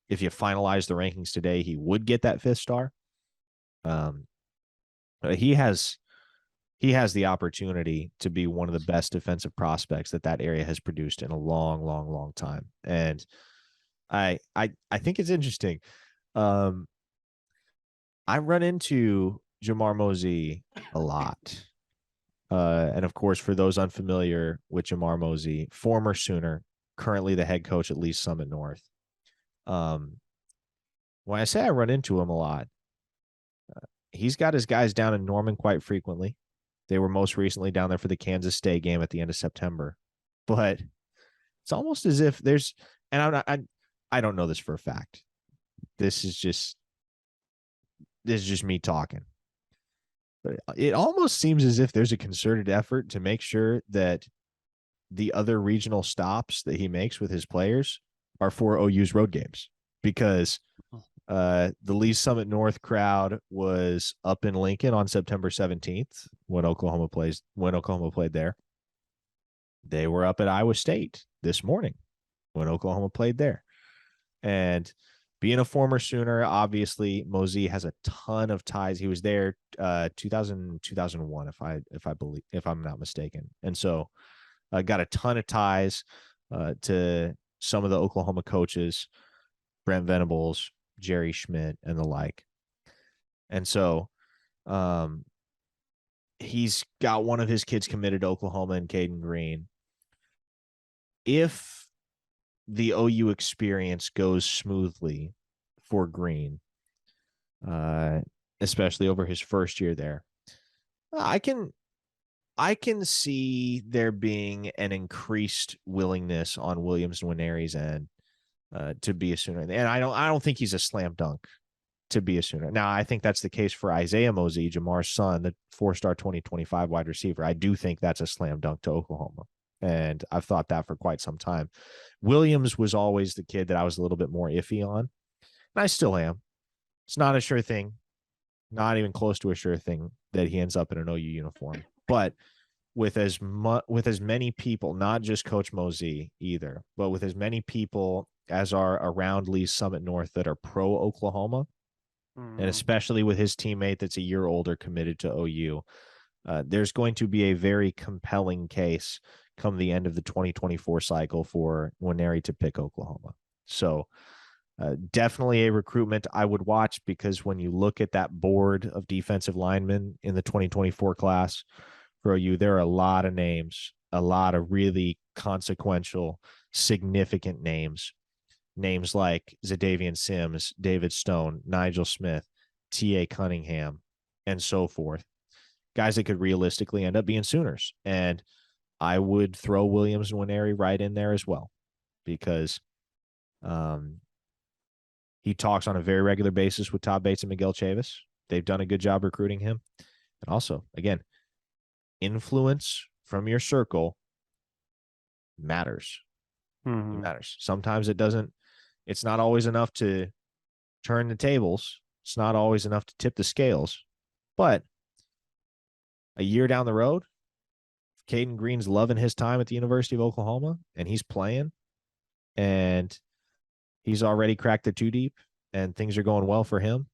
if you finalize the rankings today, he would get that 5th star. He has the opportunity to be one of the best defensive prospects that area has produced in a long, long, long time. And I think it's interesting. I run into Jamar Mosey a lot. And of course, for those unfamiliar with Jamar Mosey, former Sooner, currently the head coach at Lee Summit North. When I say I run into him a lot, he's got his guys down in Norman quite frequently. They were most recently down there for the Kansas State game at the end of September. But it's almost as if there's, and I don't know this for a fact. This is just me talking. But it almost seems as if there's a concerted effort to make sure that the other regional stops that he makes with his players are for OU's road games, because the Lee Summit North crowd was up in Lincoln on September 17th when Oklahoma played there. They were up at Iowa State this morning when Oklahoma played there. And being a former Sooner, obviously Mosey has a ton of ties. He was there 2001, if I'm not mistaken. And so got a ton of ties to some of the Oklahoma coaches, Brent Venables, Jerry Schmidt, and the like. And so he's got one of his kids committed to Oklahoma and Caden Green. If the OU experience goes smoothly for Green, especially over his first year there, I can see there being an increased willingness on Williams Nwaneri's end to be a Sooner. And I don't think he's a slam dunk to be a Sooner. Now, I think that's the case for Isaiah Mosey, Jamar's son, the 4-star 2025 wide receiver. I do think that's a slam dunk to Oklahoma. And I've thought that for quite some time. Williams was always the kid that I was a little bit more iffy on. And I still am. It's not a sure thing, not even close to a sure thing that he ends up in an OU uniform. But with as many people, not just Coach Mosey either, but with as many people as are around Lee Summit North that are pro Oklahoma, and especially with his teammate that's a year older committed to OU, there's going to be a very compelling case come the end of the 2024 cycle for Nwaneri to pick Oklahoma. So definitely a recruitment I would watch, because when you look at that board of defensive linemen in the 2024 class for OU, there are a lot of names, a lot of really consequential, significant names. Names like Zadavian Sims, David Stone, Nigel Smith, T.A. Cunningham, and so forth. Guys that could realistically end up being Sooners. And I would throw Williams Nwaneri right in there as well, because he talks on a very regular basis with Todd Bates and Miguel Chavis. They've done a good job recruiting him. And also, again, influence from your circle matters. It matters. Sometimes it's not always enough to turn the tables. It's not always enough to tip the scales. But a year down the road, Caden Green's loving his time at the University of Oklahoma and he's playing and he's already cracked the two deep and things are going well for him.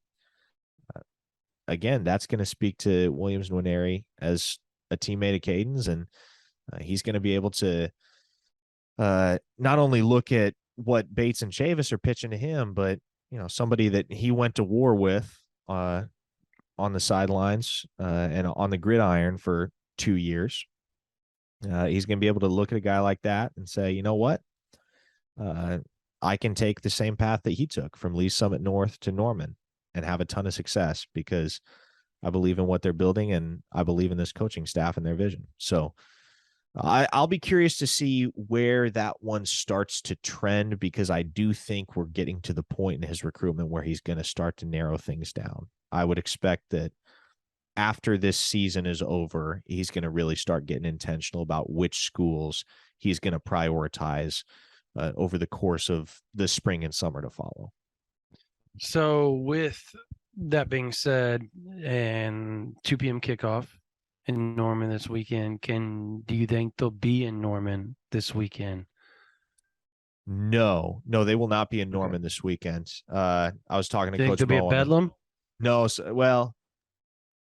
Again, that's going to speak to Williams Nwaneri as a teammate of Caden's, and he's going to be able to not only look at what Bates and Chavis are pitching to him, but somebody that he went to war with on the sidelines and on the gridiron for 2 years. He's going to be able to look at a guy like that and say, you know what? I can take the same path that he took from Lee Summit North to Norman and have a ton of success because I believe in what they're building and I believe in this coaching staff and their vision. So I'll be curious to see where that one starts to trend because I do think we're getting to the point in his recruitment where he's going to start to narrow things down. I would expect that after this season is over, he's going to really start getting intentional about which schools he's going to prioritize over the course of the spring and summer to follow. So with that being said, and 2 p.m. kickoff in Norman this weekend, do you think they'll be in Norman this weekend? No, they will not be in Norman this weekend. I was talking to Coach They'll be at Bedlam? No, well,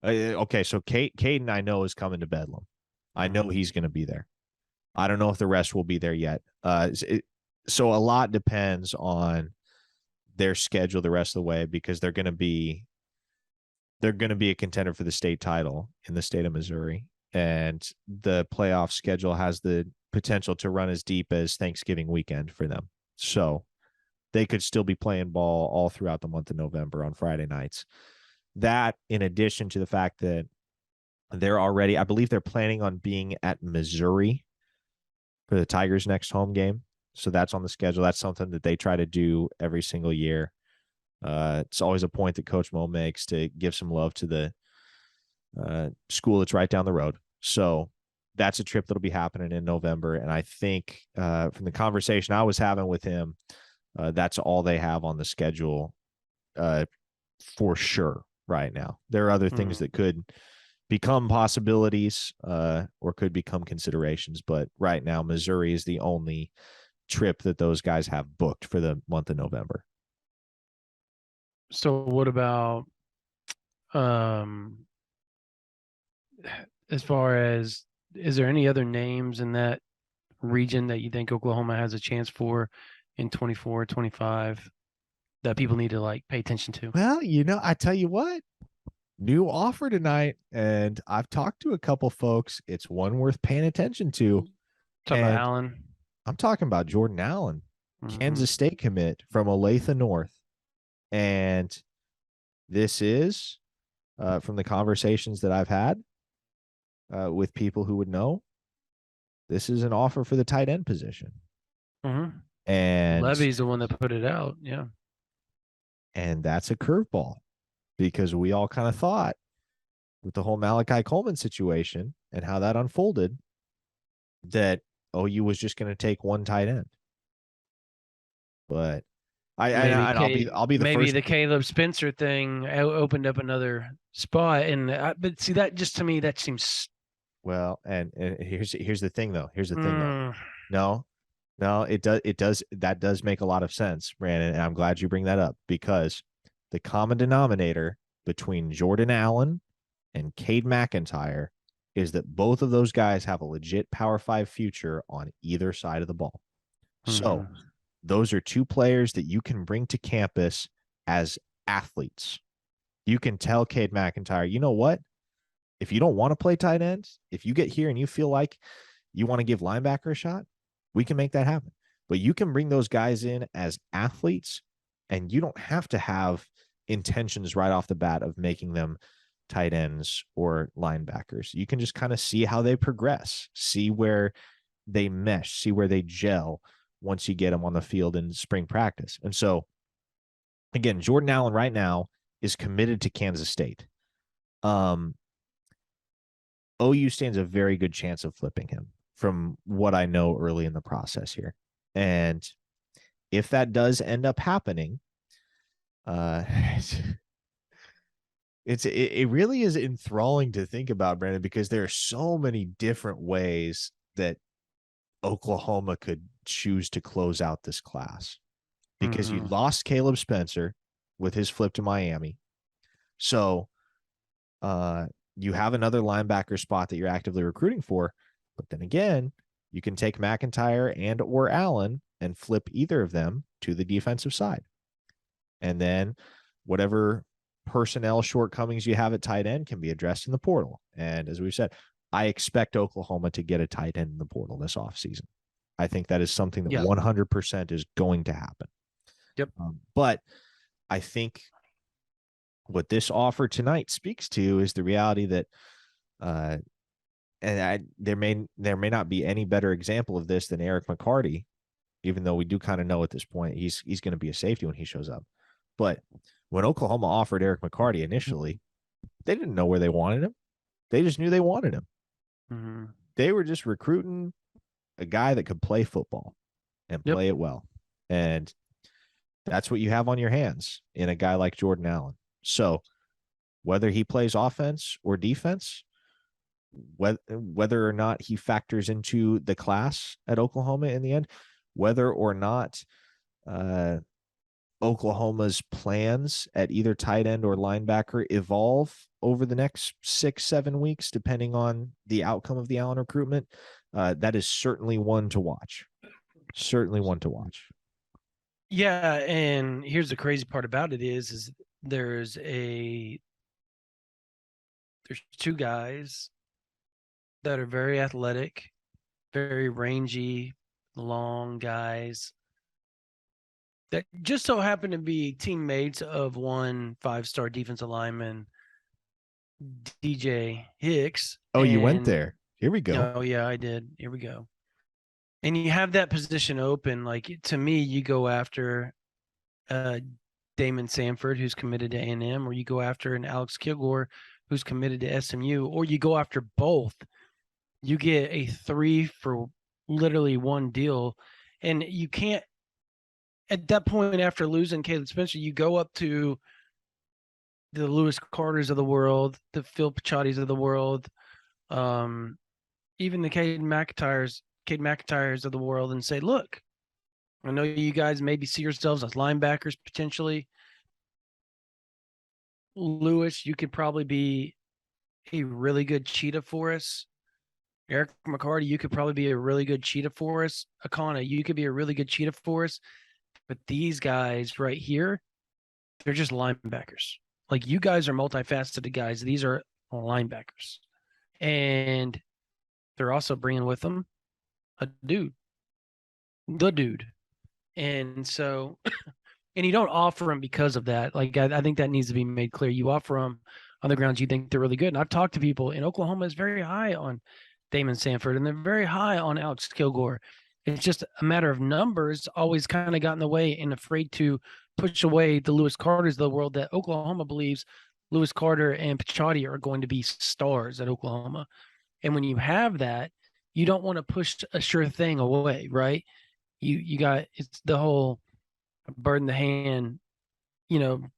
okay, so Caden I know is coming to Bedlam. I know he's going to be there. I don't know if the rest will be there yet. So a lot depends on their schedule the rest of the way because they're going to be a contender for the state title in the state of Missouri, and the playoff schedule has the potential to run as deep as Thanksgiving weekend for them. So they could still be playing ball all throughout the month of November on Friday nights. That, in addition to the fact that I believe they're planning on being at Missouri for the Tigers' next home game. So that's on the schedule. That's something that they try to do every single year. It's always a point that Coach Mo makes to give some love to the school that's right down the road. So that's a trip that'll be happening in November. And I think from the conversation I was having with him, that's all they have on the schedule for sure right now. There are other things that could become possibilities or could become considerations. But right now, Missouri is the only trip that those guys have booked for the month of November. So what about as far as, is there any other names in that region that you think Oklahoma has a chance for in 24, 25 that people need to pay attention to? Well, I tell you what, new offer tonight, and I've talked to a couple folks. It's one worth paying attention to. Talking about Allen. I'm talking about Jordan Allen, Kansas State commit from Olathe North. And this is, from the conversations that I've had with people who would know, this is an offer for the tight end position. And Levy's the one that put it out. Yeah. And that's a curveball because we all kind of thought with the whole Malachi Coleman situation and how that unfolded that OU was just going to take one tight end. But I'll be the maybe first. The Caleb Spencer thing opened up another spot, but see, that just, to me, that seems well. And here's the thing though. No, it does. That does make a lot of sense, Brandon. And I'm glad you bring that up because the common denominator between Jordan Allen and Cade McIntyre is that both of those guys have a legit Power 5 future on either side of the ball. So those are two players that you can bring to campus as athletes. You can tell Cade McIntyre, you know what? If you don't want to play tight end, if you get here and you feel like you want to give linebacker a shot, we can make that happen. But you can bring those guys in as athletes, and you don't have to have intentions right off the bat of making them tight ends or linebackers. You can just kind of see how they progress, see where they mesh, see where they gel once you get them on the field in spring practice. And so, again, Jordan Allen right now is committed to Kansas State. OU stands a very good chance of flipping him from what I know early in the process here. And if that does end up happening, uh, it really is enthralling to think about, Brandon, because there are so many different ways that Oklahoma could choose to close out this class. Because you lost Caleb Spencer with his flip to Miami. So you have another linebacker spot that you're actively recruiting for. But then again, you can take McIntyre and or Allen and flip either of them to the defensive side. And then whatever personnel shortcomings you have at tight end can be addressed in the portal. And as we've said, I expect Oklahoma to get a tight end in the portal this offseason. I think that is something that 100% is going to happen. Yep. But I think what this offer tonight speaks to is the reality that there may not be any better example of this than Eric McCarty, even though we do kind of know at this point he's going to be a safety when he shows up. But when Oklahoma offered Eric McCarty initially, they didn't know where they wanted him. They just knew they wanted him. Mm-hmm. They were just recruiting a guy that could play football and play it well. And that's what you have on your hands in a guy like Jordan Allen. So whether he plays offense or defense, whether or not he factors into the class at Oklahoma in the end, whether or not Oklahoma's plans at either tight end or linebacker evolve over the next 6-7 weeks, depending on the outcome of the Allen recruitment, that is certainly one to watch. Certainly one to watch. Yeah, and here's the crazy part about it is there's two guys that are very athletic, very rangy, long guys that just so happen to be teammates of one 5-star defensive lineman, DJ Hicks. Oh, you went there. Here we go. Oh, yeah, I did. Here we go. And you have that position open. Like, to me, you go after Damon Sanford, who's committed to A&M, or you go after an Alex Kilgore, who's committed to SMU, or you go after both. You get a 3 for literally one deal. And you can't, at that point, after losing Caleb Spencer, you go up to the Lewis Carters of the world, the Phil Pachottis of the world, even the Cade McIntyres of the world, and say, look, I know you guys maybe see yourselves as linebackers potentially. Lewis, you could probably be a really good cheetah for us. Eric McCarty, you could probably be a really good cheetah for us. Akana, you could be a really good cheetah for us. But these guys right here, they're just linebackers. Like, you guys are multifaceted guys. These are linebackers. And they're also bringing with them the dude. And so, and you don't offer them because of that. Like, I think that needs to be made clear. You offer them on the grounds you think they're really good. And I've talked to people in Oklahoma is very high on Damon Sanford, and they're very high on Alex Kilgore. It's just a matter of numbers always kind of got in the way and afraid to push away the Lewis Carters of the world that Oklahoma believes Lewis Carter and Pachotti are going to be stars at Oklahoma. And when you have that, you don't want to push a sure thing away, right? You got, it's the whole bird in the hand,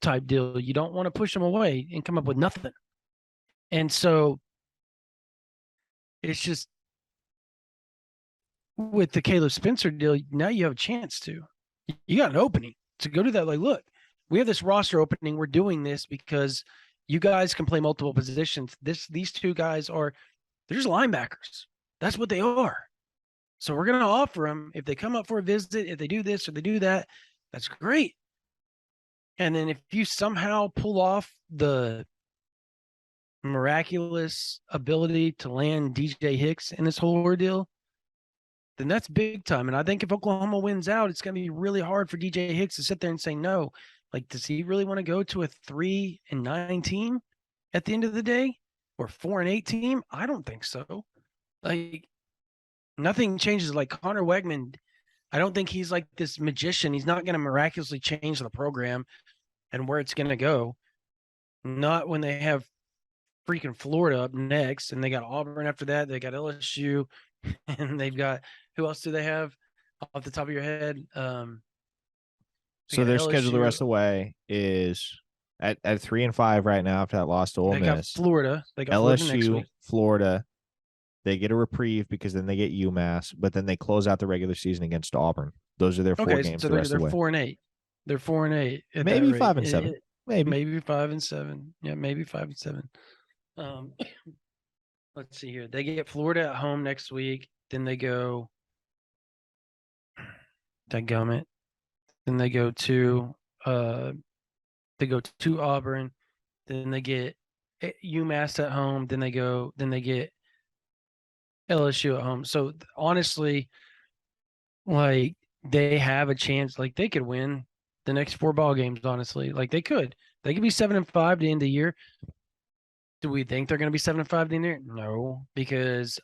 type deal. You don't want to push them away and come up with nothing. And so it's just, with the Caleb Spencer deal, now you have a chance to. You got an opening to go to that. Like, look, we have this roster opening. We're doing this because you guys can play multiple positions. These two guys they're just linebackers. That's what they are. So we're going to offer them, if they come up for a visit, if they do this or they do that, that's great. And then if you somehow pull off the miraculous ability to land DJ Hicks in this whole ordeal, then that's big time. And I think if Oklahoma wins out, it's going to be really hard for DJ Hicks to sit there and say no. Like, does he really want to go to a 3-9 team at the end of the day, or 4-8 team? I don't think so. Like, nothing changes. Like, Connor Wegman, I don't think he's like this magician. He's not going to miraculously change the program and where it's going to go. Not when they have freaking Florida up next, and they got Auburn after that. They got LSU, and they've got who else do they have off the top of your head? They So got their schedule the LSU. rest of the way is at 3-5 right now after that loss to Ole They got Miss. Florida. They got Florida next LSU, week. Florida. They get a reprieve because then they get UMass, but then they close out the regular season against Auburn. Those are their 4 Okay, games so the rest they're of the way. 4-8. They're 4-8 at that Maybe rate. 5-7. Maybe. Maybe 5-7. Yeah, maybe 5-7. Um, let's see here. They get Florida at home next week. Then they go. Dadgummit. Then they go to Auburn. Then they get UMass at home. Then they get LSU at home. So honestly, like they have a chance. Like they could win the next 4 ball games. Honestly, like they could be 7-5 to end the year. Do we think they're going to be 7-5 at the end of the year? No, because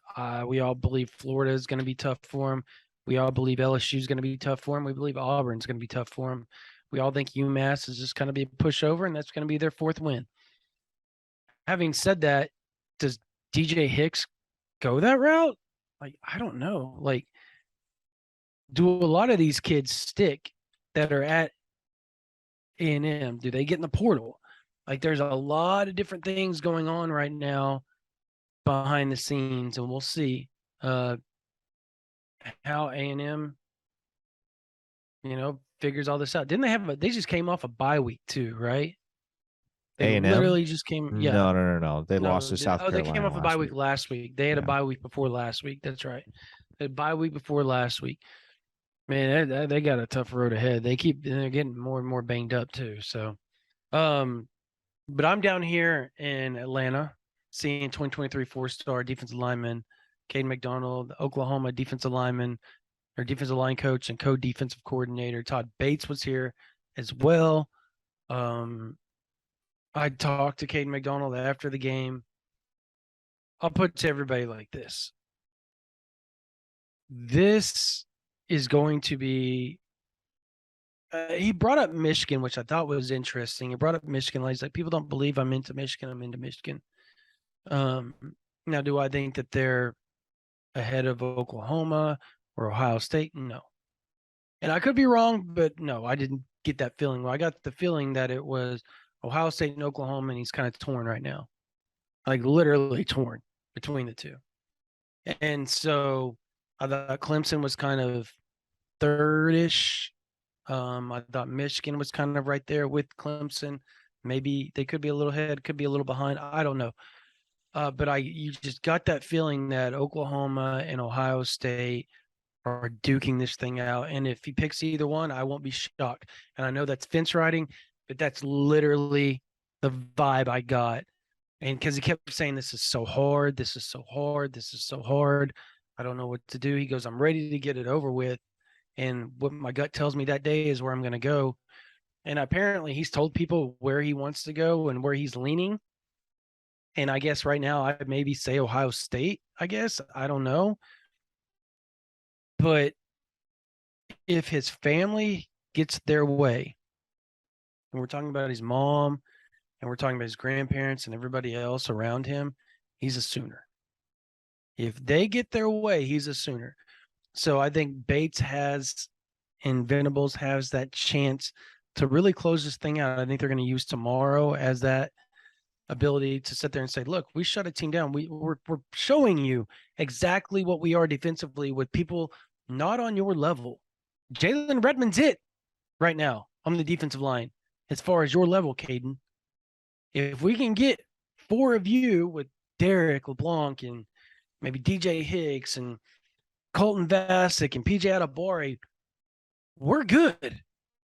we all believe Florida is going to be tough for them. We all believe LSU is going to be tough for them. We believe Auburn's going to be tough for them. We all think UMass is just going to be a pushover, and that's going to be their 4th win. Having said that, does DJ Hicks go that route? Like, I don't know. Like, do a lot of these kids stick that are at A&M? Do they get in the portal? Like, there's a lot of different things going on right now behind the scenes, and we'll see how A&M, figures all this out. Didn't they they just came off a bye week too, right? They A&M? literally just came, yeah. No. They lost No, to South they came Carolina off a bye last week week. last week. They had a Yeah. bye week before last week. That's right. They had a bye week before last week. Man, they got a tough road ahead. They're getting more and more banged up too. So, but I'm down here in Atlanta seeing 2023 4-star defensive lineman Caden McDonald, Oklahoma defensive lineman or defensive line coach and co-defensive coordinator Todd Bates was here as well. I talked to Caden McDonald after the game. I'll put it to everybody like this. This is going to be he brought up Michigan, which I thought was interesting. He brought up Michigan. He's like, people don't believe I'm into Michigan. I'm into Michigan. Um, now, do I think that they're ahead of Oklahoma or Ohio State? No. And I could be wrong, but no, I didn't get that feeling. Well, I got the feeling that it was Ohio State and Oklahoma, and he's kind of torn right now, like literally torn between the two. And so I thought Clemson was kind of third-ish. I thought Michigan was kind of right there with Clemson. Maybe they could be a little ahead, could be a little behind. I don't know. But you just got that feeling that Oklahoma and Ohio State are duking this thing out. And if he picks either one, I won't be shocked. And I know that's fence riding, but that's literally the vibe I got. And because he kept saying, this is so hard. This is so hard. This is so hard. I don't know what to do. He goes, I'm ready to get it over with. And what my gut tells me that day is where I'm going to go. And apparently he's told people where he wants to go and where he's leaning. And I guess right now I maybe say Ohio State, I guess. I don't know. But if his family gets their way, and we're talking about his mom, and we're talking about his grandparents and everybody else around him, he's a Sooner. If they get their way, he's a Sooner. So I think Bates and Venables has that chance to really close this thing out. I think they're going to use tomorrow as that ability to sit there and say, look, we shut a team down. We're showing you exactly what we are defensively with people not on your level. Jalen Redmond's it right now on the defensive line as far as your level, Caden. If we can get 4 of you with Derek LeBlanc and maybe DJ Hicks and Colton Vasek and PJ Adebawore, we're good.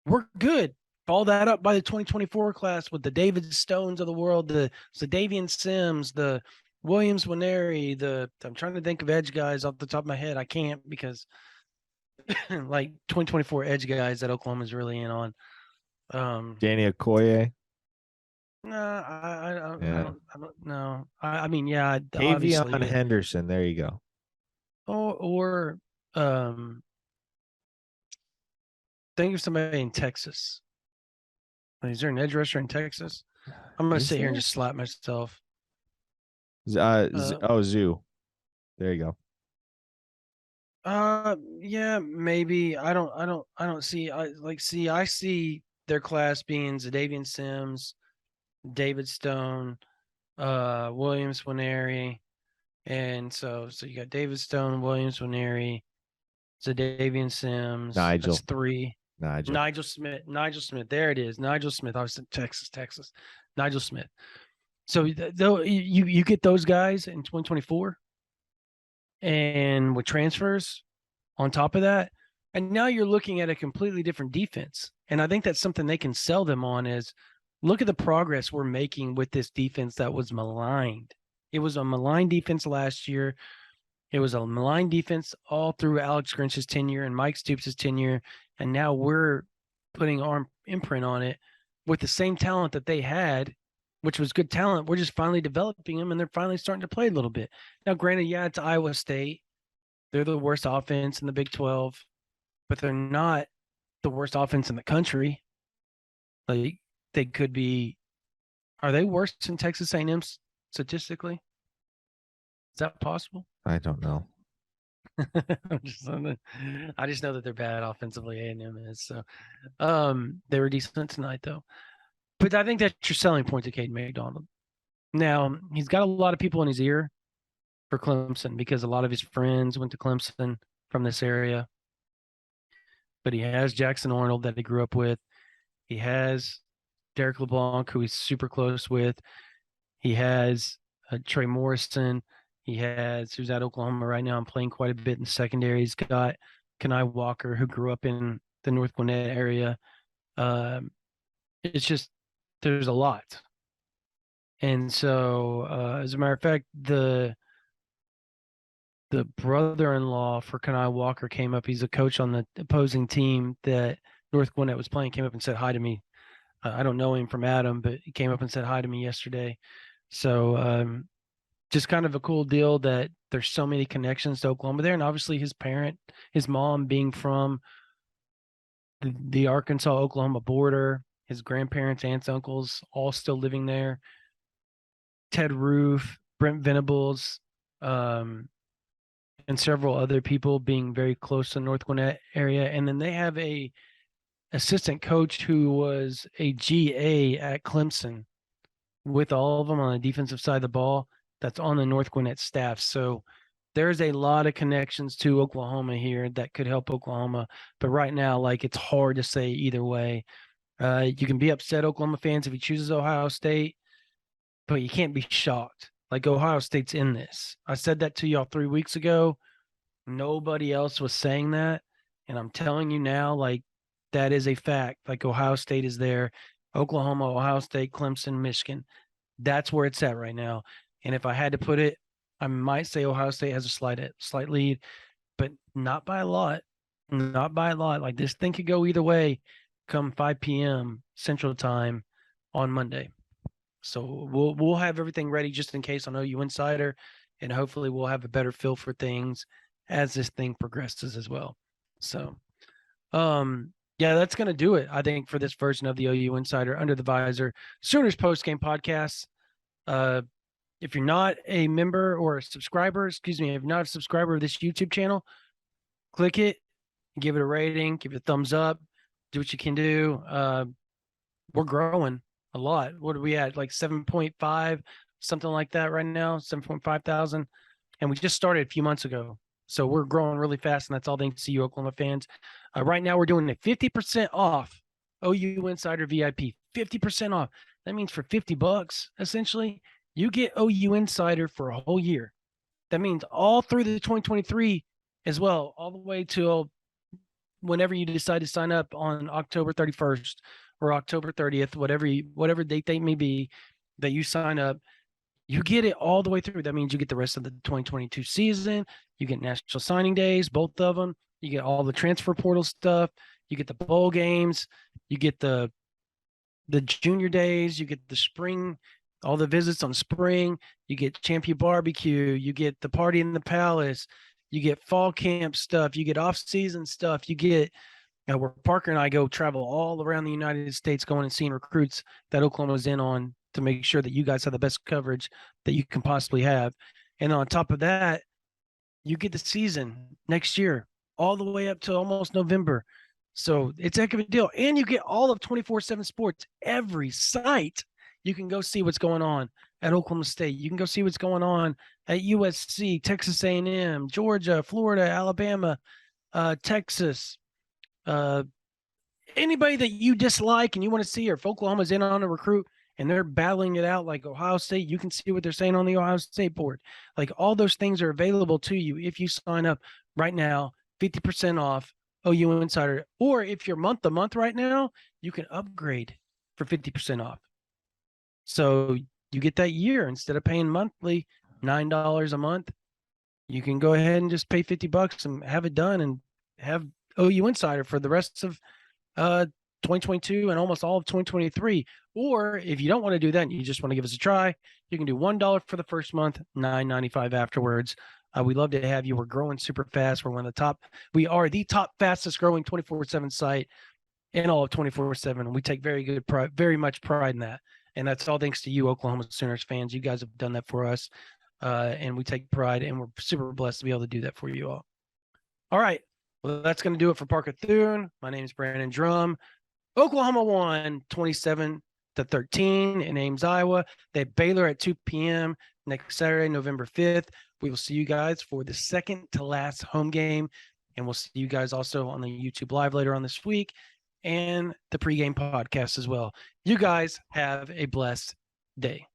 We're good. Follow that up by the 2024 class with the David Stones of the world, the Davian Sims, the Williams Winery, I'm trying to think of edge guys off the top of my head. I can't because like 2024 edge guys that Oklahoma's really in on. Danny Okoye. No, I Yeah. don't know. I mean, yeah, obviously, Tavion but Henderson. There you go. or think of somebody in Texas. Is there an edge rusher in Texas? I'm gonna Is sit here and there? just slap myself. Zoo. There you go. Yeah, maybe. I don't see. I see their class being Zadavian Sims, David Stone, Williams Winery, and so you got David Stone, Williams Winery, Zadavian Sims. That's Nigel. three. Nigel. Nigel Smith. Nigel Smith. There it is. Nigel Smith. I was in Texas. Nigel Smith. So though you get those guys in 2024, and with transfers on top of that, and now you're looking at a completely different defense. And I think that's something they can sell them on is look at the progress we're making with this defense that was maligned. It was a maligned defense last year. It was a maligned defense all through Alex Grinch's tenure and Mike Stoops' tenure. And now we're putting our imprint on it with the same talent that they had, which was good talent. We're just finally developing them and they're finally starting to play a little bit. Now, granted, yeah, it's Iowa State. They're the worst offense in the Big 12, but they're not the worst offense in the country. Like they could be. Are they worse than Texas A&M statistically? Is that possible? I don't know. I just know that they're bad offensively. A&M is so. They were decent tonight though, but I think that's your selling point to Caden McDonald. Now he's got a lot of people in his ear for Clemson because a lot of his friends went to Clemson from this area. But he has Jackson Arnold that he grew up with. He has Derek LeBlanc, who he's super close with. He has Trey Morrison. He has, who's at Oklahoma right now, and playing quite a bit in the secondary. He's got Kenai Walker, who grew up in the North Gwinnett area. It's just, there's a lot. And so, as a matter of fact, the brother-in-law for Kenai Walker came up. He's a coach on the opposing team that North Gwinnett was playing, came up and said hi to me. I don't know him from Adam, but he came up and said hi to me yesterday. So just kind of a cool deal that there's so many connections to Oklahoma there. And obviously his mom being from the Arkansas-Oklahoma border, his grandparents, aunts, uncles, all still living there. Ted Roof, Brent Venables, and several other people being very close to the North Gwinnett area. And then they have a assistant coach who was a GA at Clemson with all of them on the defensive side of the ball that's on the North Gwinnett staff. So there's a lot of connections to Oklahoma here that could help Oklahoma. But right now, like, it's hard to say either way. You can be upset, Oklahoma fans, if he chooses Ohio State, but you can't be shocked. Like, Ohio State's in this. I said that to y'all 3 weeks ago. Nobody else was saying that. And I'm telling you now, like, that is a fact. Like, Ohio State is there. Oklahoma, Ohio State, Clemson, Michigan. That's where it's at right now. And if I had to put it, I might say Ohio State has a slight lead, but not by a lot. Not by a lot. Like, this thing could go either way come 5 p.m. Central Time on Monday. So we'll have everything ready just in case on OU Insider, and hopefully we'll have a better feel for things as this thing progresses as well. So, yeah, that's going to do it, I think, for this version of the OU Insider Under the Visor Sooners Postgame Podcast. If you're not a member or a subscriber, if you're not a subscriber of this YouTube channel, click it, give it a rating, give it a thumbs up, do what you can do. We're growing a lot. What are we at? Like 7.5, something like that right now, 7.5 thousand. And we just started a few months ago. So we're growing really fast, and that's all thanks to you, Oklahoma fans. Right now, we're doing a 50% off OU Insider VIP, 50% off. That means for $50, essentially, you get OU Insider for a whole year. That means all through the 2023 as well, all the way till whenever you decide to sign up on October 31st or October 30th, whatever date they may be that you sign up. You get it all the way through. That means you get the rest of the 2022 season. You get National Signing Days, both of them. You get all the transfer portal stuff. You get the bowl games. You get the junior days. You get the spring, all the visits on spring. You get Champion Barbecue. You get the party in the palace. You get fall camp stuff. You get off-season stuff. You get where Parker and I go travel all around the United States, going and seeing recruits that Oklahoma's in on to make sure that you guys have the best coverage that you can possibly have. And on top of that, you get the season next year all the way up to almost November. So it's a heck of a deal. And you get all of 24/7 sports, every site. You can go see what's going on at Oklahoma State. You can go see what's going on at USC, Texas A&M, Georgia, Florida, Alabama, Texas, uh, anybody that you dislike and you want to see, or if Oklahoma's in on a recruit and they're battling it out like Ohio State, you can see what they're saying on the Ohio State board. Like all those things are available to you if you sign up right now, 50% off OU Insider. Or if you're month to month right now, you can upgrade for 50% off. So you get that year instead of paying monthly, $9 a month. You can go ahead and just pay $50 and have it done and have OU Insider for the rest of 2022 and almost all of 2023. Or if you don't want to do that and you just want to give us a try, you can do $1 for the first month, $9.95 afterwards. We love to have you. We're growing super fast. We're one of the top. We are the top fastest growing 24/7 site in all of 24/7. We take very much pride in that. And that's all thanks to you, Oklahoma Sooners fans. You guys have done that for us. And we take pride, and we're super blessed to be able to do that for you all. All right. Well, that's going to do it for Parker Thune. My name is Brandon Drumm. Oklahoma won 27-13 in Ames, Iowa. They have Baylor at 2 p.m. next Saturday, November 5th. We will see you guys for the second to last home game. And we'll see you guys also on the YouTube Live later on this week and the pregame podcast as well. You guys have a blessed day.